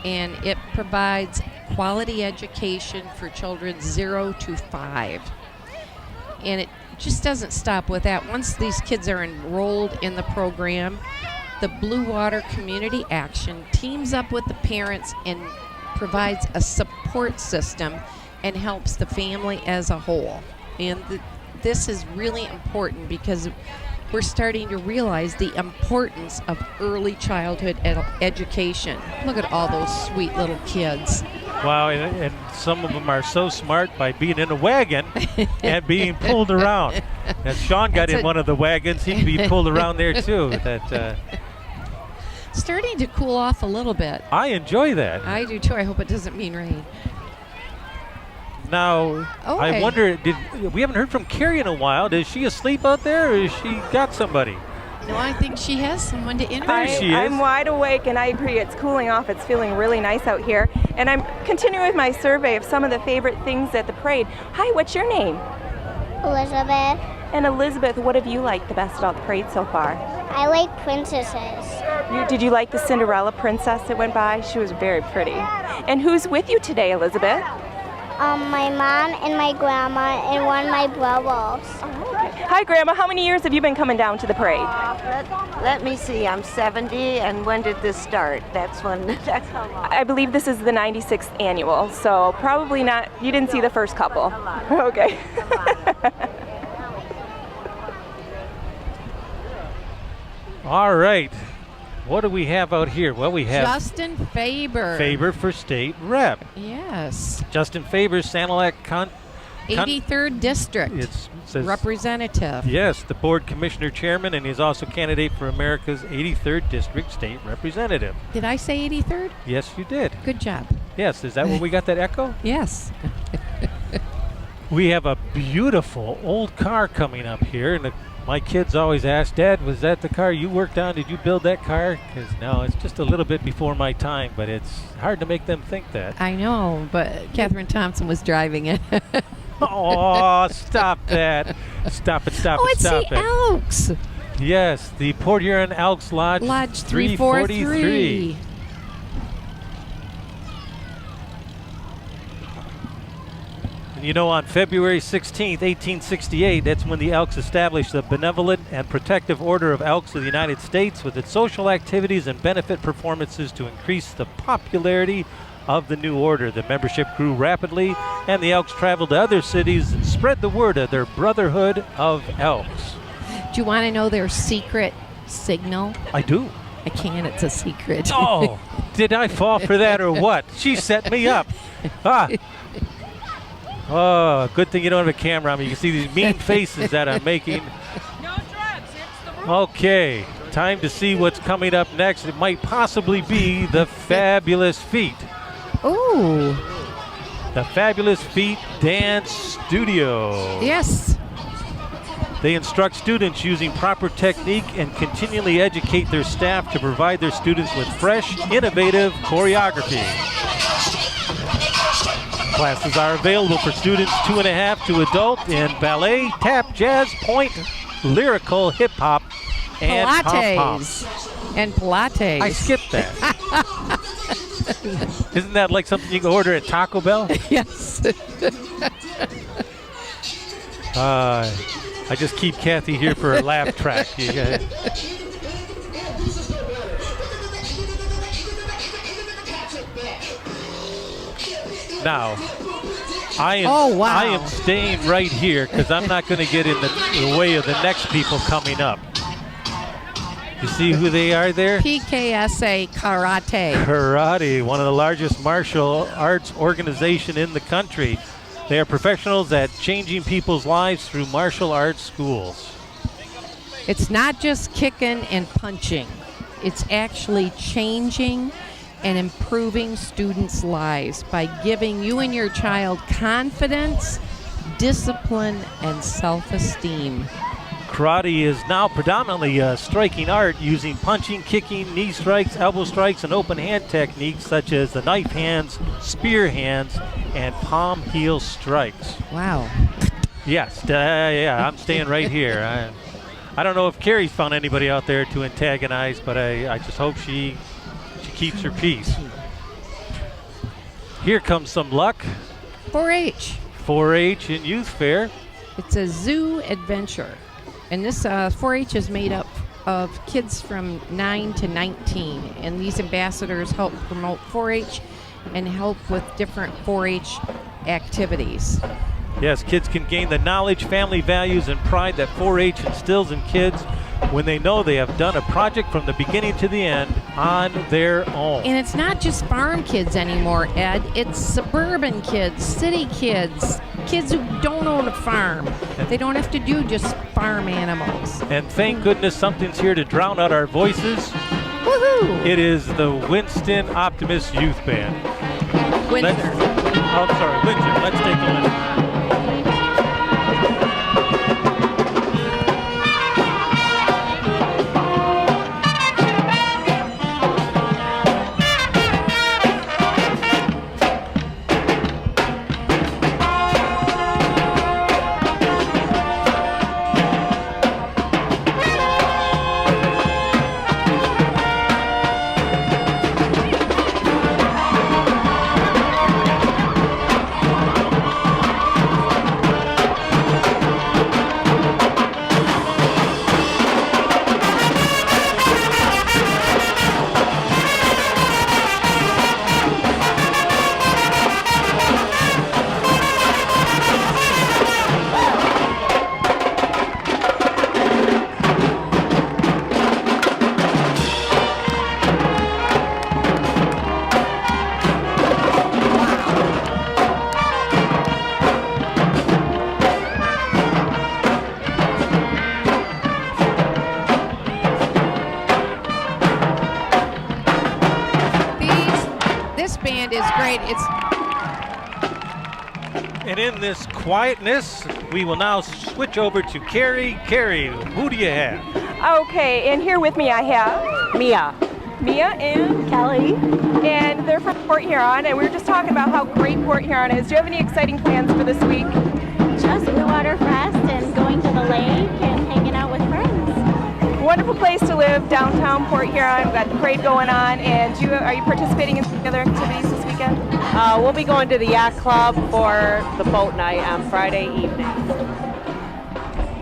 and it provides quality education for children 0 to 5. And it just doesn't stop with that. Once these kids are enrolled in the program, the Blue Water Community Action teams up with the parents and provides a support system and helps the family as a whole. And this is really important because we're starting to realize the importance of early childhood education. Look at all those sweet little kids. Wow, and some of them are so smart by being in a wagon and being pulled around. And Sean got in one of the wagons. He can be pulled around there too. Starting to cool off a little bit. I enjoy that. I do too. I hope it doesn't mean rain. Now, I wonder, we haven't heard from Carrie in a while. Is she asleep out there, or has she got somebody? No, I think she has someone to interview. I'm wide awake, and I agree. It's cooling off. It's feeling really nice out here. And I'm continuing with my survey of some of the favorite things at the parade. Hi, what's your name? Elizabeth. And Elizabeth, what have you liked the best about the parade so far? I like princesses. Did you like the Cinderella princess that went by? She was very pretty. And who's with you today, Elizabeth? My mom and my grandma and one of my brothers. Hi, Grandma. How many years have you been coming down to the parade? Let me see. I'm 70, and when did this start? That's how long. I believe this is the 96th annual, so probably not. You didn't see the first couple. Okay. All right. What do we have out here? Well, we have Justin Faber. Faber for state rep. Yes. Justin Faber, Sanilac 83rd District. It says representative. Yes, the board commissioner chairman, and he's also candidate for America's 83rd District state representative. Did I say 83rd? Yes, you did. Good job. Yes, is that where we got that echo? Yes. We have a beautiful old car coming up here, and my kids always ask, Dad, was that the car you worked on? Did you build that car? Because no, it's just a little bit before my time, but it's hard to make them think that. I know, but Catherine Thompson was driving it. Oh, stop that. Stop it, stop it, stop the Elks. Yes, the Port Huron Elks Lodge 343. You know, on February 16th, 1868, that's when the Elks established the Benevolent and Protective Order of Elks of the United States with its social activities and benefit performances to increase the popularity of the new order. The membership grew rapidly, and the Elks traveled to other cities and spread the word of their brotherhood of Elks. Do you want to know their secret signal? I do. I can, it's a secret. Oh, did I fall for that or what? She set me up. Oh, good thing you don't have a camera on me. You can see these mean faces that I'm making. Okay, time to see what's coming up next. It might possibly be the Fabulous Feet. Ooh. The Fabulous Feet Dance Studio. Yes. They instruct students using proper technique and continually educate their staff to provide their students with fresh, innovative choreography. Classes are available for students 2.5 to adult in ballet, tap, jazz, point, lyrical, hip-hop, and Pilates. pom-pom. And Pilates. I skipped that. Isn't that like something you can order at Taco Bell? Yes. I just keep Kathy here for a laugh track. Now, I am staying right here because I'm not going to get in the way of the next people coming up. You see who they are there? PKSA Karate. Karate, one of the largest martial arts organization in the country. They are professionals at changing people's lives through martial arts schools. It's not just kicking and punching. It's actually changing and improving students' lives by giving you and your child confidence, discipline, and self-esteem. Karate is now predominantly a striking art using punching, kicking, knee strikes, elbow strikes, and open hand techniques such as the knife hands, spear hands, and palm heel strikes. Wow. Yes, yeah, I'm staying right here. I don't know if Carrie's found anybody out there to antagonize, but I just hope she keeps her peace. Here comes some luck. 4-H. 4-H and Youth Fair. It's a zoo adventure. And this 4-H is made up of kids from 9 to 19. And these ambassadors help promote 4-H and help with different 4-H activities. Yes, kids can gain the knowledge, family values, and pride that 4-H instills in kids when they know they have done a project from the beginning to the end on their own. And it's not just farm kids anymore, Ed. It's suburban kids, city kids, kids who don't own a farm. They don't have to do just farm animals. And thank goodness something's here to drown out our voices. Woohoo! It is the Winston Optimist Youth Band. Windsor. I'm sorry, Windsor. Let's take a listen. great. It's And in this quietness, we will now switch over to Carrie. Carrie, who do you have? Okay, and here with me I have Mia. Mia and Kelly, and they're from Port Huron, and we were just talking about how great Port Huron is. Do you have any exciting plans for this week? Just Blue Water Fest and going to the lake and hanging out with friends. Wonderful place to live, downtown Port Huron. We've got the parade going on, and are you participating in some other activities this weekend? We'll be going to the yacht club for the boat night on Friday evening.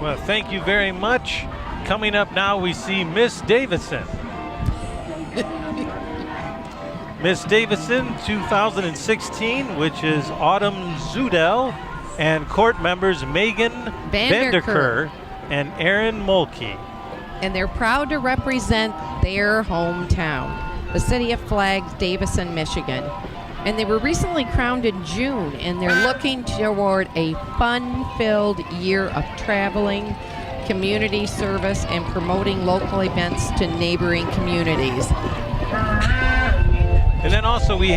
Well, thank you very much. Coming up now, we see Miss Davison. Miss Davison 2016, which is Autumn Zudel, and court members Megan Vanderker and Aaron Mulkey. and they're proud to represent their hometown, the City of Flags, Davison, Michigan. And they were recently crowned in June, and they're looking toward a fun-filled year of traveling, community service, and promoting local events to neighboring communities. And then also we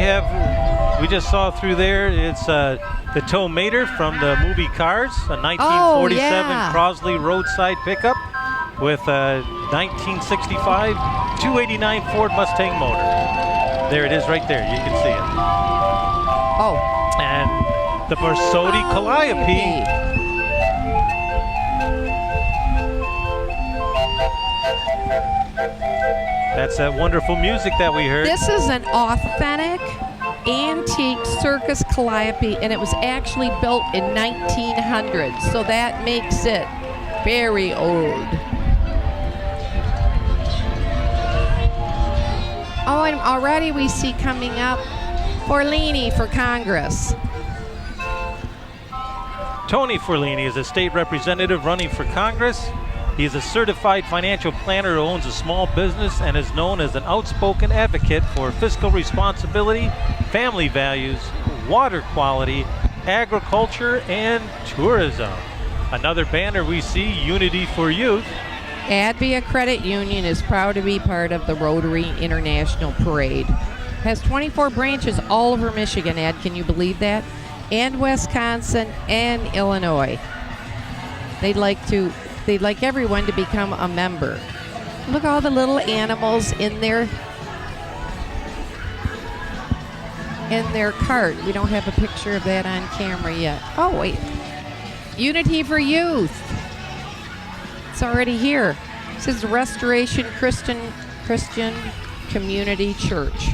just saw through there, it's the Tow Mater from the movie Cars, a 1947 Crosley roadside pickup with a 1965 289 Ford Mustang motor. There it is right there, you can see it. Oh. And the Borsodi Calliope. That's that wonderful music that we heard. This is an authentic, antique circus calliope, and it was actually built in 1900, so that makes it very old. Oh, and already we see coming up Forlini for Congress. Tony Forlini is a state representative running for Congress. He is a certified financial planner who owns a small business and is known as an outspoken advocate for fiscal responsibility, family values, water quality, agriculture, and tourism. Another banner we see, Unity for Youth. Advia Credit Union is proud to be part of the Rotary International Parade. Has 24 branches all over Michigan, Ed, can you believe that? And Wisconsin and Illinois. They'd like everyone to become a member. Look at all the little animals in their cart. We don't have a picture of that on camera yet. Oh, wait. Unity for Youth. It's already here. This is Restoration Christian Community Church.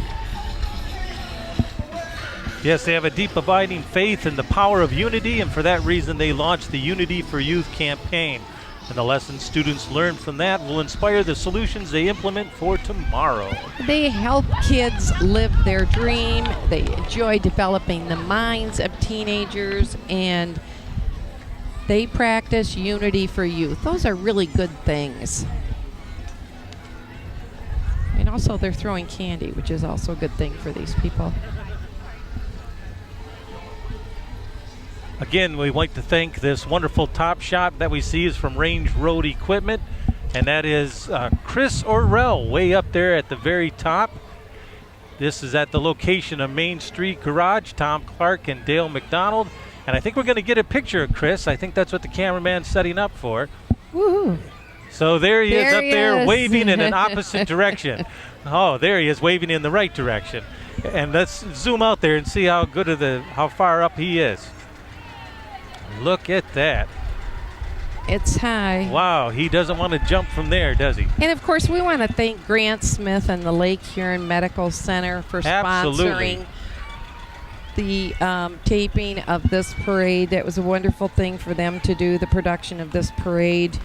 Yes, they have a deep abiding faith in the power of unity, and for that reason they launched the Unity for Youth campaign. And the lessons students learn from that will inspire the solutions they implement for tomorrow. They help kids live their dream. They enjoy developing the minds of teenagers, and they practice unity for youth. Those are really good things. And also they're throwing candy, which is also a good thing for these people. Again, we'd like to thank this wonderful top shot that we see is from Range Road Equipment, and that is Chris Orrell way up there at the very top. This is at the location of Main Street Garage, Tom Clark and Dale McDonald. And I think we're going to get a picture of Chris. I think that's what the cameraman's setting up for. Woohoo. So there he is up there waving in an opposite direction. Oh, there he is waving in the right direction. And let's zoom out there and see how far up he is. Look at that. It's high. Wow, he doesn't want to jump from there, does he? And of course, we want to thank Grant Smith and the Lake Huron Medical Center for sponsoring the taping of this parade. That was a wonderful thing for them to do, the production of this parade.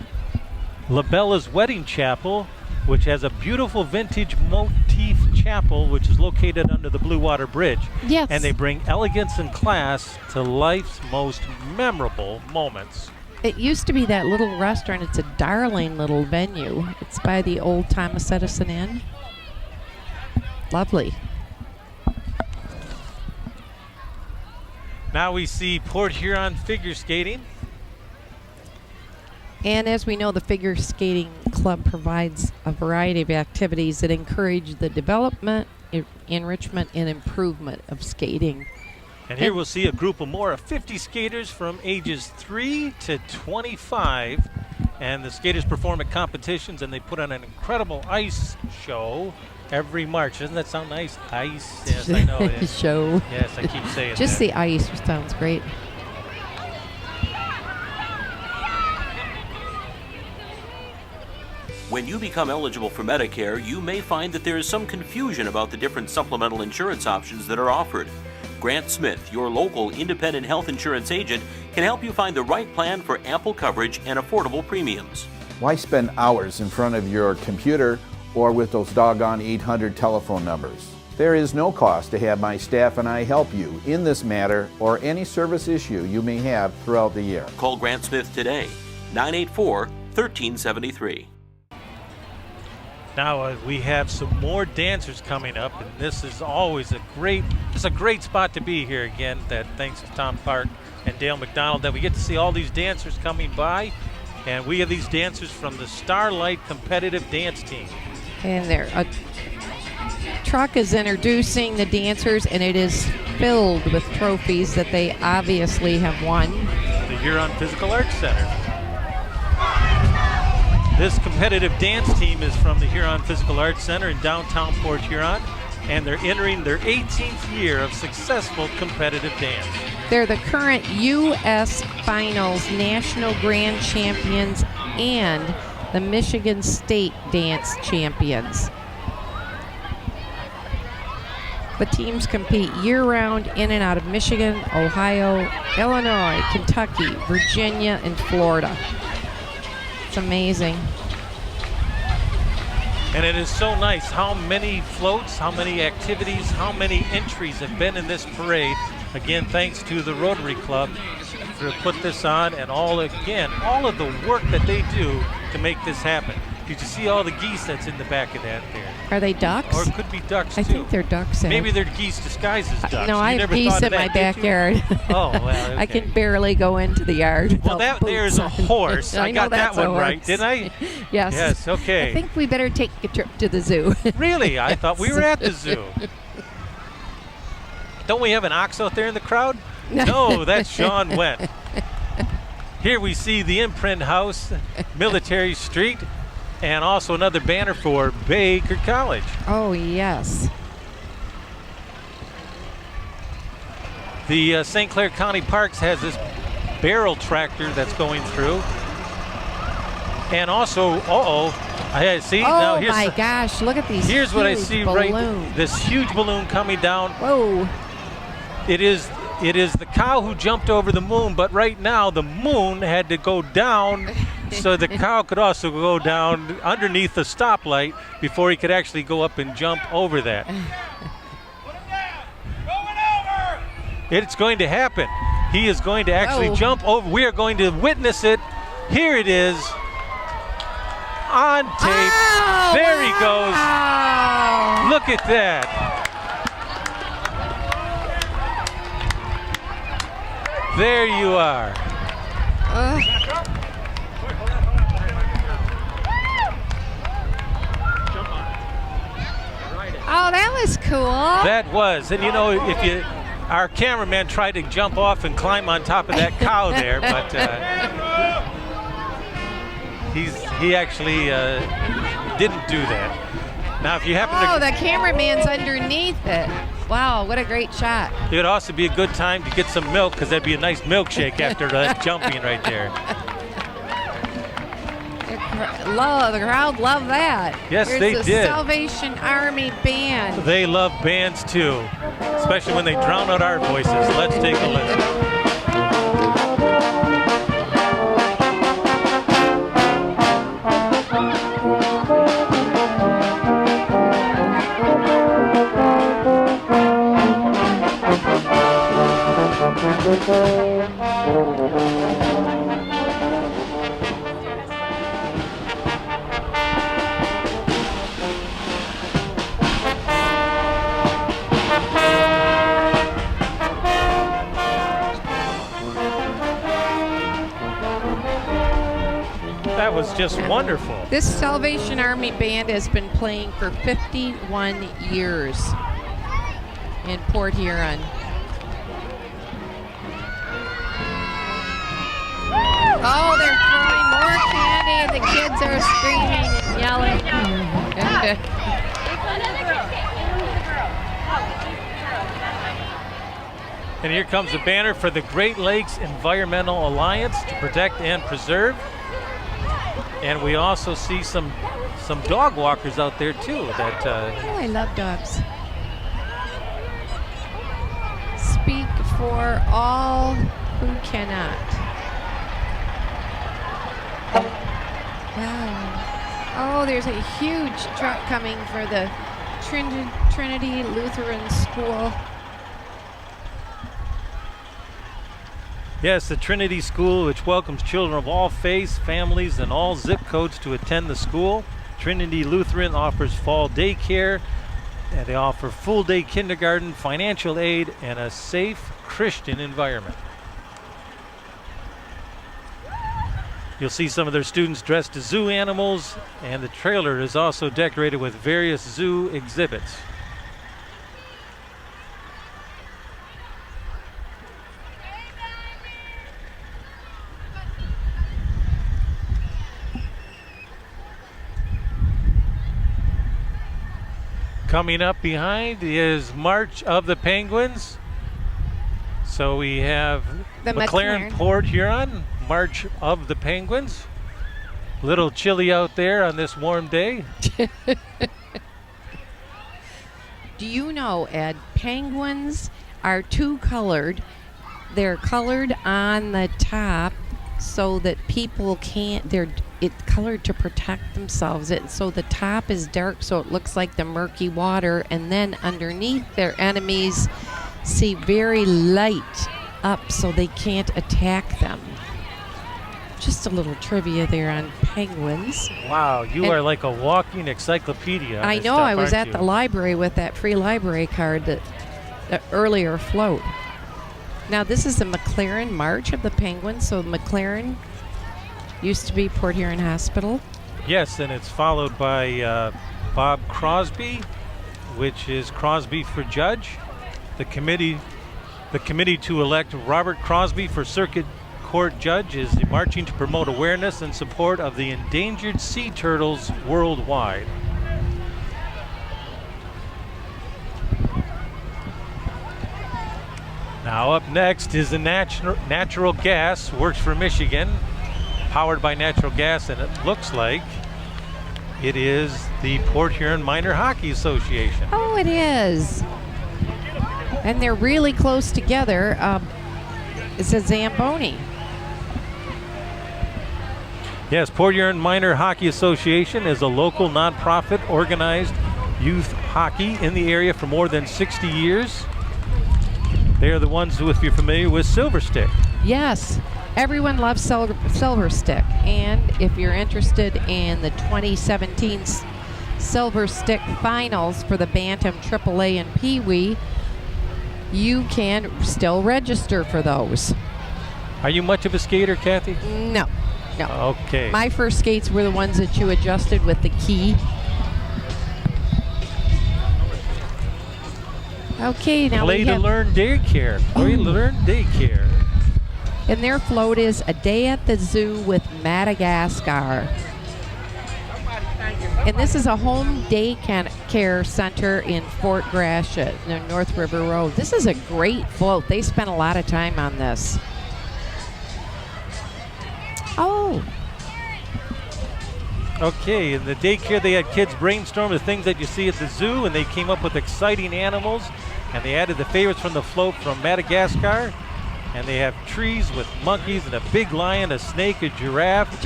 LaBella's Wedding Chapel, which has a beautiful vintage motif chapel, which is located under the Blue Water Bridge. Yes. And they bring elegance and class to life's most memorable moments. It used to be that little restaurant. It's a darling little venue. It's by the old Thomas Edison Inn. Lovely. Now we see Port Huron figure skating. And as we know, the Figure Skating Club provides a variety of activities that encourage the development enrichment and improvement of skating. And here we'll see a group of more of 50 skaters from ages 3 to 25. And the skaters perform at competitions, and they put on an incredible ice show every March. Doesn't that sound nice? Ice. Yes, I know it is. Show. Yes, I keep saying Just that. the ice sounds great. When you become eligible for Medicare, you may find that there is some confusion about the different supplemental insurance options that are offered. Grant Smith, your local independent health insurance agent, can help you find the right plan for ample coverage and affordable premiums. Why spend hours in front of your computer or with those doggone 800 telephone numbers? There is no cost to have my staff and I help you in this matter or any service issue you may have throughout the year. Call Grant Smith today, 984-1373. Now we have some more dancers coming up, and this is always a great spot to be here again. That thanks to Tom Park and Dale McDonald that we get to see all these dancers coming by, and we have these dancers from the Starlight Competitive Dance Team. And a truck is introducing the dancers, and it is filled with trophies that they obviously have won. The Huron Physical Arts Center. This competitive dance team is from the Huron Physical Arts Center in downtown Port Huron, and they're entering their 18th year of successful competitive dance. They're the current U.S. Finals National Grand Champions and the Michigan State Dance Champions. The teams compete year-round in and out of Michigan, Ohio, Illinois, Kentucky, Virginia, and Florida. It's amazing. And it is so nice how many floats, how many activities, how many entries have been in this parade. Again, thanks to the Rotary Club to put this on, and all of the work that they do to make this happen. Did you see all the geese that's in the back of that there? Are they ducks? Or it could be ducks, too. I think they're ducks. Maybe they're geese disguised as ducks. No, I have geese in my backyard. Oh, well, okay. I can barely go into the yard. Well, there's a horse. I got that one right, didn't I? Yes. Yes, okay. I think we better take a trip to the zoo. Really? I thought we were at the zoo. Don't we have an ox out there in the crowd? No, that's Sean Went. Here we see the Imprint House, Military Street, and also another banner for Baker College. Oh, yes. The St. Clair County Parks has this barrel tractor that's going through. And also, I see. Oh, now here's my gosh, look at these Here's what I huge see balloons. right, this huge balloon coming down. Whoa. It is the cow who jumped over the moon, but right now the moon had to go down so the cow could also go down underneath the stoplight before he could actually go up and jump over that. It's going to happen. He is going to actually jump over. We are going to witness it. Here it is on tape. Oh, there he goes. Look at that. There you are. Oh, that was cool. That was. And you know, our cameraman tried to jump off and climb on top of that cow there, but he actually didn't do that. Now, if you happen to... Oh, the cameraman's underneath it. Wow, what a great shot. It would also be a good time to get some milk, because that'd be a nice milkshake after that jumping right there. The crowd loved that. Yes, Here's they the did. Salvation Army Band. They love bands too, especially when they drown out our voices. Let's take a listen. That was just wonderful. This Salvation Army Band has been playing for 51 years. in Port Huron. Oh, they're throwing more candy. The kids are screaming and yelling. And here comes the banner for the Great Lakes Environmental Alliance to protect and preserve. And we also see some dog walkers out there too. That oh, I love dogs. Speak for all who cannot. Wow. Oh, there's a huge truck coming for the Trinity Lutheran School. Yes, the Trinity School, which welcomes children of all faiths, families, and all zip codes to attend the school. Trinity Lutheran offers fall daycare, and they offer full-day kindergarten, financial aid, and a safe Christian environment. You'll see some of their students dressed as zoo animals, and the trailer is also decorated with various zoo exhibits. Coming up behind is March of the Penguins. So we have the McLaren Port Huron, March of the Penguins. A little chilly out there on this warm day. Do you know, Ed, penguins are two-colored. They're colored on the top so that people can't, it's colored to protect themselves. So the top is dark so it looks like the murky water, and then underneath their enemies see very light up so they can't attack them. Just a little trivia there on penguins. Wow, you are like a walking encyclopedia. I know, I was at the library with that free library card, the earlier float. Now this is the McLaren March of the Penguins. So McLaren used to be Port Huron Hospital. Yes, and it's followed by Bob Crosby, which is Crosby for Judge. The committee to elect Robert Crosby for Circuit Court Judge is marching to promote awareness and support of the endangered sea turtles worldwide. Now up next is the natural gas, works for Michigan, powered by natural gas, and it looks like it is the Port Huron Minor Hockey Association. Oh, it is. And they're really close together. It's a Zamboni. Yes, Port Huron Minor Hockey Association is a local nonprofit organized youth hockey in the area for more than 60 years. They are the ones who, if you're familiar with Silver Stick. Yes, everyone loves Silver Stick. And if you're interested in the 2017 Silver Stick Finals for the Bantam, AAA, and Pee Wee, you can still register for those. Are you much of a skater, Kathy? No. Okay. My first skates were the ones that you adjusted with the key. Okay, now Play we to have Learn Daycare. Play to Learn Daycare. And their float is A Day at the Zoo with Madagascar. And this is a home day care center in Fort Gratiot, near North River Road. This is a great float. They spent a lot of time on this. Oh. Okay, in the daycare they had kids brainstorm the things that you see at the zoo, and they came up with exciting animals, and they added the favorites from the float from Madagascar. And they have trees with monkeys and a big lion, a snake, a giraffe.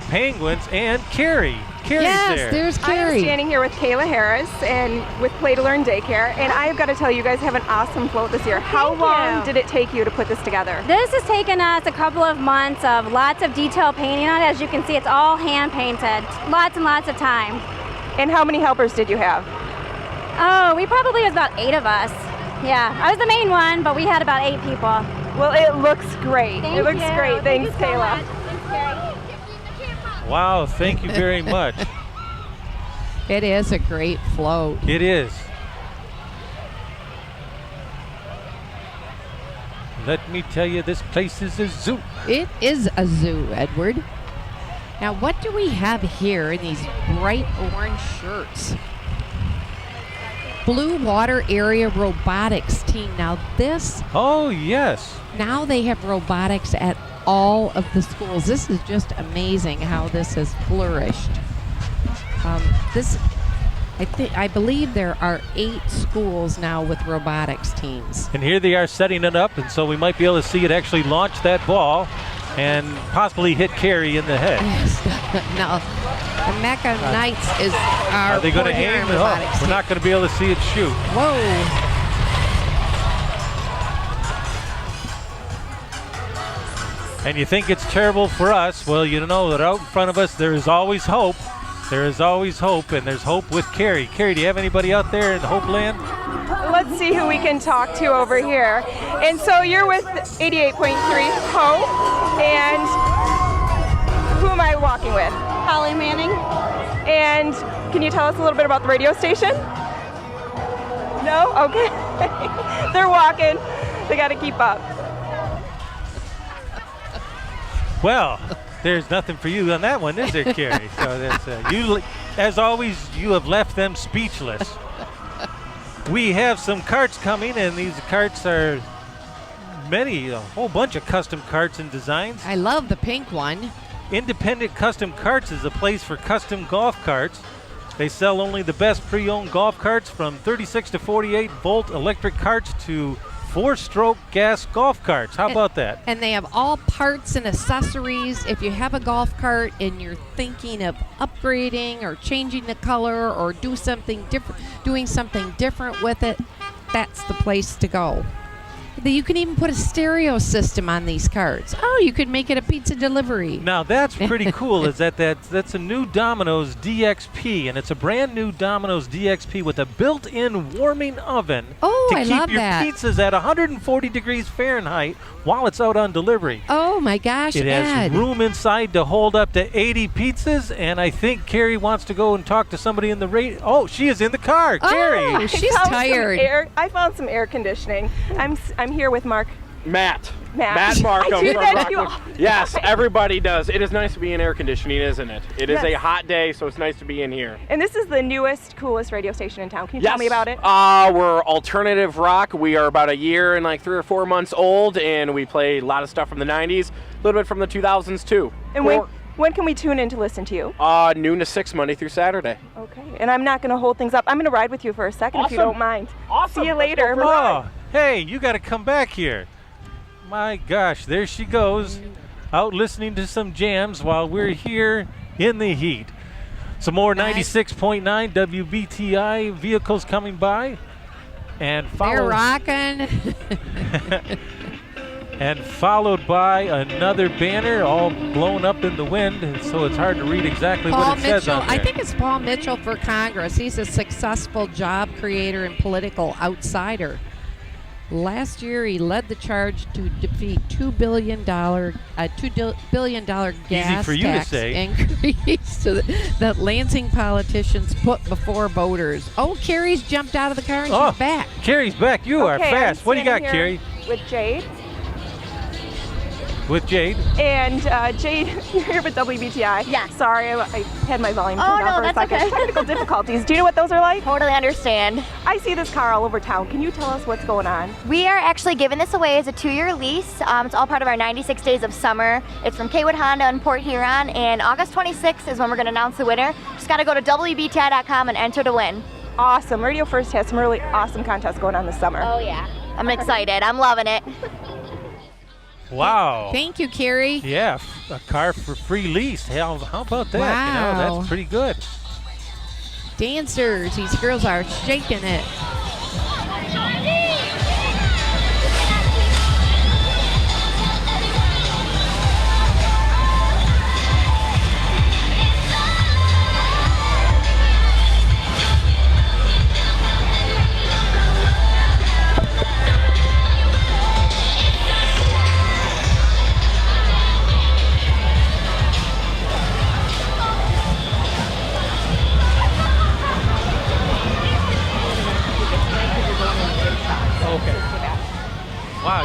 Penguins, and Carrie. Carrie's yes, there. There's Carrie. I'm standing here with Kayla Harris and with Play to Learn Daycare, and I've got to tell you, you guys have an awesome float this year. How long did it take you to put this together? This has taken us a couple of months of lots of detail painting on it. As you can see, it's all hand painted. Lots and lots of time. And how many helpers did you have? Oh, we probably was about 8 of us. Yeah, I was the main one, but we had about 8 people. Well, it looks great. Thank it looks you. great. Thanks, Thank you so Kayla. much. Wow, thank you very much. It is a great float. It is. Let me tell you, this place is a zoo. It is a zoo, Edward. Now, what do we have here in these bright orange shirts? Blue Water Area Robotics Team. Now this... Oh, yes. Now they have robotics at all of the schools. This is just amazing how this has flourished. I believe there are 8 schools now with robotics teams. And here they are setting it up, and so we might be able to see it actually launch that ball and possibly hit Carrie in the head. No, the Mecca Knights is our... Are they going to Port aim? Huron robotics We're team. not going to be able to see it shoot. Whoa. And you think it's terrible for us. Well, you know that out in front of us there is always hope. There is always hope, and there's hope with Carrie. Carrie, do you have anybody out there in Hope Land? Let's see who we can talk to over here. And so you're with 88.3 Hope, and who am I walking with? Holly Manning. And can you tell us a little bit about the radio station? No? Okay. They're walking. They got to keep up. Well, there's nothing for you on that one, is there, Carrie? So that's you. As always, you have left them speechless. We have some carts coming, and these carts are a whole bunch of custom carts and designs. I love the pink one. Independent Custom Carts is a place for custom golf carts. They sell only the best pre-owned golf carts, from 36 to 48 volt electric carts to 4-stroke gas golf carts. How about that? And they have all parts and accessories. If you have a golf cart and you're thinking of upgrading or changing the color or doing something different with it, that's the place to go. You can even put a stereo system on these carts. Oh, you could make it a pizza delivery. Now that's pretty cool. Is that's a new Domino's DXP, and it's a brand new Domino's DXP with a built-in warming oven to I keep love your that. pizzas at 140 degrees Fahrenheit while it's out on delivery. Oh my gosh, It has Ed. room inside to hold up to 80 pizzas, and I think Carrie wants to go and talk to somebody in the radio. Oh, she is in the car, Carrie. She's tired. I found some air conditioning. I'm here with Mark. Matt Matt. Markham. I do from that too. Rockwood. Yes, everybody does. It is nice to be in air conditioning, isn't it? It is Yes. a hot day, so it's nice to be in here. And this is the newest, coolest radio station in town. Can you tell me about it? We're alternative rock. We are about a year and like 3 or 4 months old, and we play a lot of stuff from the 90s, a little bit from the 2000s too. And when can we tune in to listen to you? Noon to 6, Monday through Saturday. Okay. And I'm not going to hold things up. I'm going to ride with you for a second if you don't mind. Awesome. See you later. Oh, hey, you got to come back here. My gosh, there she goes, out listening to some jams while we're here in the heat. Some more 96.9 WBTI vehicles coming by, and They're rocking. and followed by another banner all blown up in the wind, and so it's hard to read exactly Paul what it says Mitchell. on there. I think it's Paul Mitchell for Congress. He's a successful job creator and political outsider. Last year, he led the charge to defeat $2 billion gas for you to tax say. increase that Lansing politicians put before voters. Oh, Carrie's jumped out of the car and she's back. Carrie's back. You are Okay, fast. I'm What do you got, standing Carrie? here with Jade. With Jade? And Jade, you're here with WBTI. Yeah. Sorry, I had my volume Oh, turned no, down for a that's second. okay. Technical difficulties. Do you know what those are like? Totally understand. I see this car all over town. Can you tell us what's going on? We are actually giving this away as a 2-year lease. It's all part of our 96 Days of Summer. It's from Kaywood Honda in Port Huron, and August 26th is when we're going to announce the winner. Just got to go to WBTI.com and enter to win. Awesome. Radio First has some really awesome contests going on this summer. Oh, yeah. I'm excited. I'm loving it. Wow. Thank you, Carrie. Yeah, a car for free lease. Hell, how about that? Wow. You know, that's pretty good. Dancers. These girls are shaking it.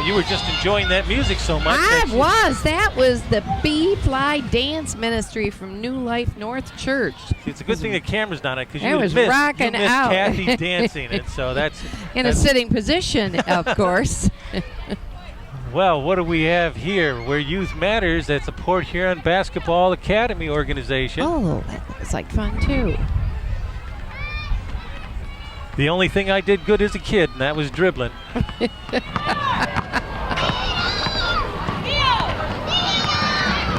you were just enjoying that music so much. That was the Bee-Fly Dance Ministry from New Life North Church. It's a good thing the camera's not on it because It you was missed rocking out. Kathy dancing, and so that's in a sitting position, of course. Well, what do we have here? Where Youth Matters, that's a Port Huron Basketball Academy organization. Oh, that looks like fun too. The only thing I did good as a kid, and that was dribbling.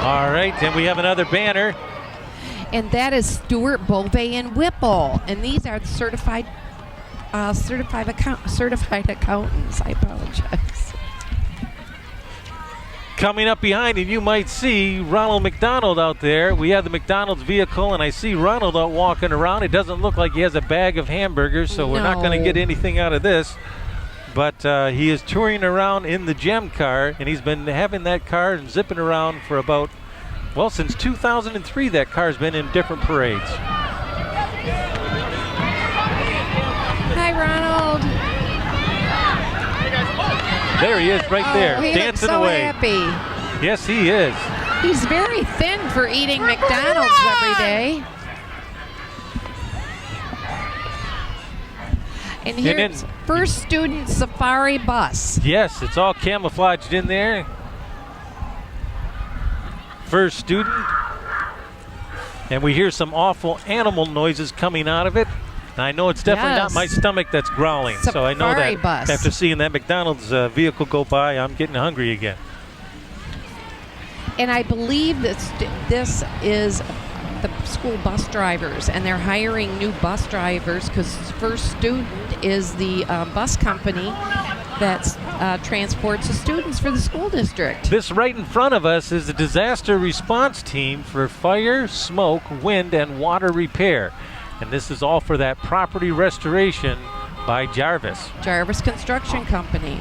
All right, then we have another banner. And that is Stewart, Beauvais, and Whipple. And these are the certified accountants. I apologize. Coming up behind, and you might see Ronald McDonald out there. We have the McDonald's vehicle, and I see Ronald out walking around. It doesn't look like he has a bag of hamburgers, so we're not going to get anything out of this. But he is touring around in the Gem car, and he's been having that car and zipping around for about, well, since 2003, that car's been in different parades. Hi, Ronald. There he is right there, he dancing looks so away. Happy. Yes, he is. He's very thin for eating McDonald's every day. And here's First Student Safari Bus. Yes, it's all camouflaged in there. First Student. And we hear some awful animal noises coming out of it. And I know it's definitely not my stomach that's growling. So I know that bus. after seeing that McDonald's vehicle go by, I'm getting hungry again. And I believe that this is the school bus drivers, and they're hiring new bus drivers because First Student is the bus company that transports the students for the school district. This right in front of us is the disaster response team for fire, smoke, wind, and water repair. And this is all for that property restoration by Jarvis. Jarvis Construction Company.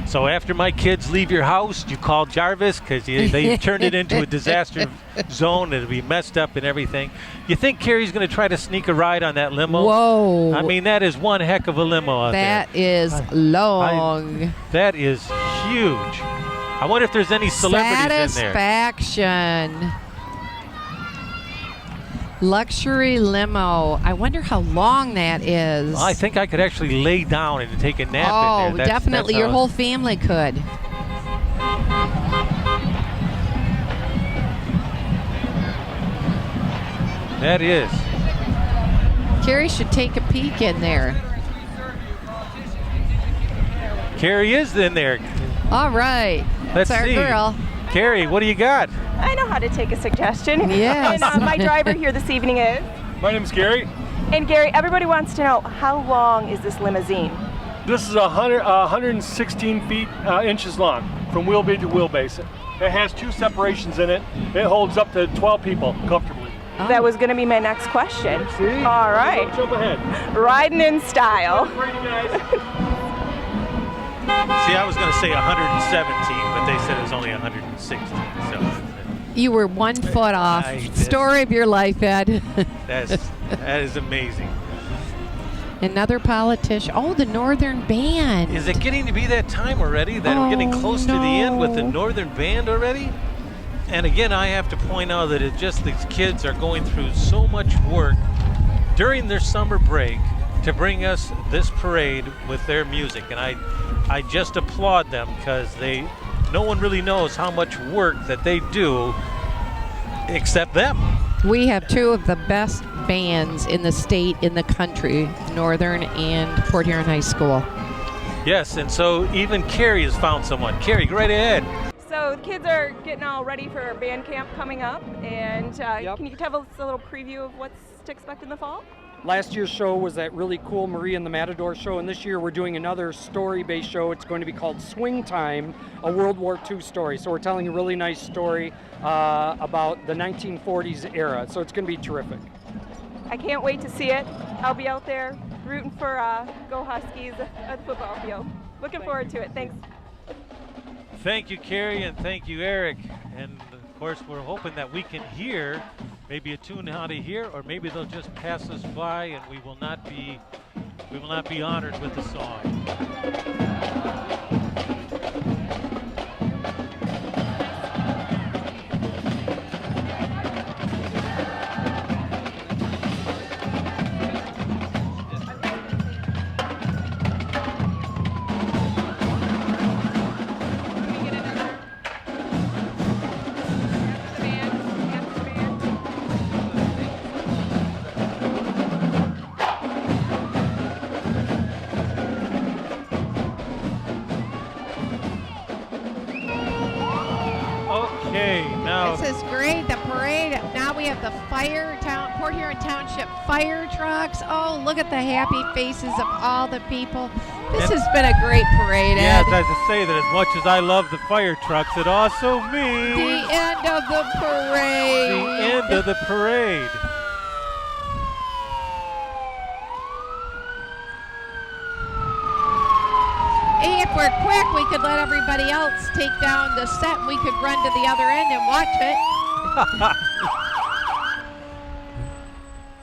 So after my kids leave your house, you call Jarvis because they turned it into a disaster zone. It'll be messed up and everything. You think Carrie's going to try to sneak a ride on that limo? Whoa. I mean, that is one heck of a limo out there. That is long. That is huge. I wonder if there's any celebrities in there. Satisfaction. Luxury limo. I wonder how long that is. Well, I think I could actually lay down and take a nap in there. Definitely. Your whole family could. That is. Carrie should take a peek in there. Carrie is in there. All right. Let's That's our see. girl. Carrie, what do you got? I know how to take a suggestion. Yes. And my driver here this evening is? My name's Gary. And Gary, everybody wants to know, how long is this limousine? This is 116 feet inches long from wheelbase to wheelbase. It has two separations in it. It holds up to 12 people comfortably. Oh. That was going to be my next question. See? All right. Jump ahead. Riding in style. See, I was going to say 117, but they said it was only 116. So you were 1 foot off. Story of your life, Ed. that is amazing. Another politician. Oh, the Northern Band. Is it getting to be that time already? That we're getting close to the end with the Northern Band already? And again, I have to point out that these kids are going through so much work during their summer break to bring us this parade with their music. And I just applaud them because no one really knows how much work that they do except them. We have two of the best bands in the state, in the country, Northern and Port Huron High School. Yes, and so even Carrie has found someone. Carrie, go right ahead. So the kids are getting all ready for band camp coming up, and can you tell us a little preview of what's to expect in the fall? Last year's show was that really cool Marie and the Matador show, and this year we're doing another story-based show. It's going to be called Swing Time, a World War II story. So we're telling a really nice story about the 1940s era. So it's going to be terrific. I can't wait to see it. I'll be out there rooting for Go Huskies at the football field. Looking forward to it. Thanks. Thank you, Carrie, and thank you, Eric. And of course, we're hoping that we can hear maybe a tune how to hear, or maybe they'll just pass us by and we will not be we will not be honored with the song. Now this is great. The parade. Now we have the Port Huron Township fire trucks. Oh, look at the happy faces of all the people. This has been a great parade, Yeah, Ed. as I say that as much as I love the fire trucks, it also means the end of the parade. The end of the parade. Hey, if we're quick, we could let everybody else take down the set and we could run to the other end and watch it.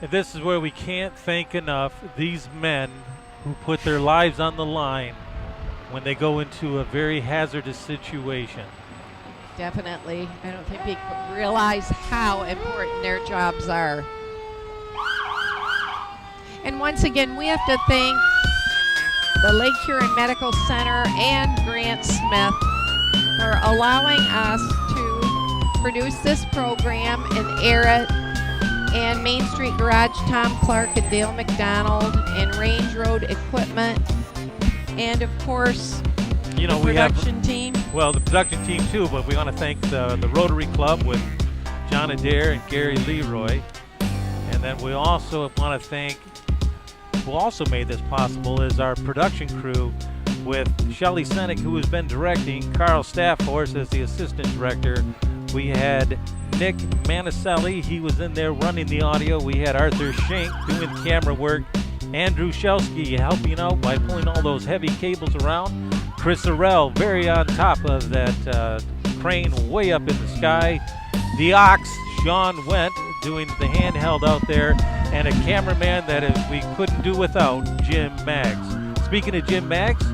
And this is where we can't thank enough these men who put their lives on the line when they go into a very hazardous situation. Definitely. I don't think people realize how important their jobs are. And once again, we have to thank the Lake Huron Medical Center and Grant Smith for allowing us to produce this program and air it. And Main Street Garage, Tom Clark and Dale McDonald, and Range Road Equipment, and of course, the production team. Well, the production team too, but we want to thank the Rotary Club with John Adair and Gary Leroy. And then we also want to thank, who also made this possible, is our production crew with Shelley Senek, who has been directing, Carl Staffhorst as the assistant director. We had Nick Manicelli, he was in there running the audio. We had Arthur Schenk doing camera work. Andrew Shelsky helping out by pulling all those heavy cables around. Chris Arell very on top of that crane way up in the sky. The Ox, Sean Went, doing the handheld out there. And a cameraman that we couldn't do without, Jim Maggs. Speaking of Jim Maggs,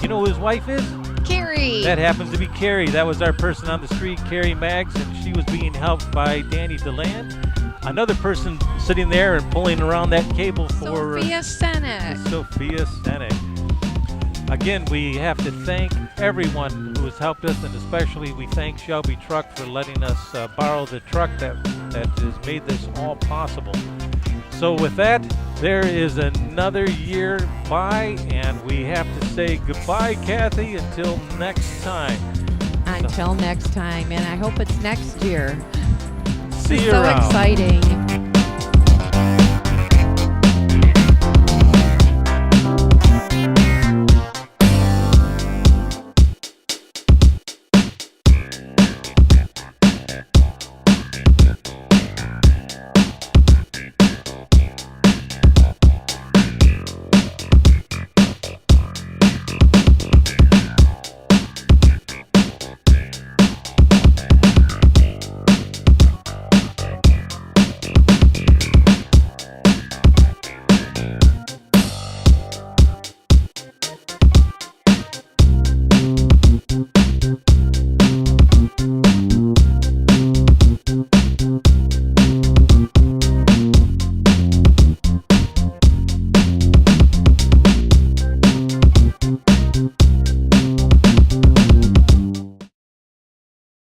you know who his wife is? Carrie. That happens to be Carrie. That was our person on the street, Carrie Maggs, and she was being helped by Danny DeLand. Another person sitting there and pulling around that cable for Sophia Senek. Sophia Senek. Again, we have to thank everyone who has helped us, and especially we thank Shelby Truck for letting us borrow the truck that has made this all possible. So with that, there is another year by, and we have to say goodbye, Kathy, until next time. Until next time, and I hope it's next year. See you so around. Exciting.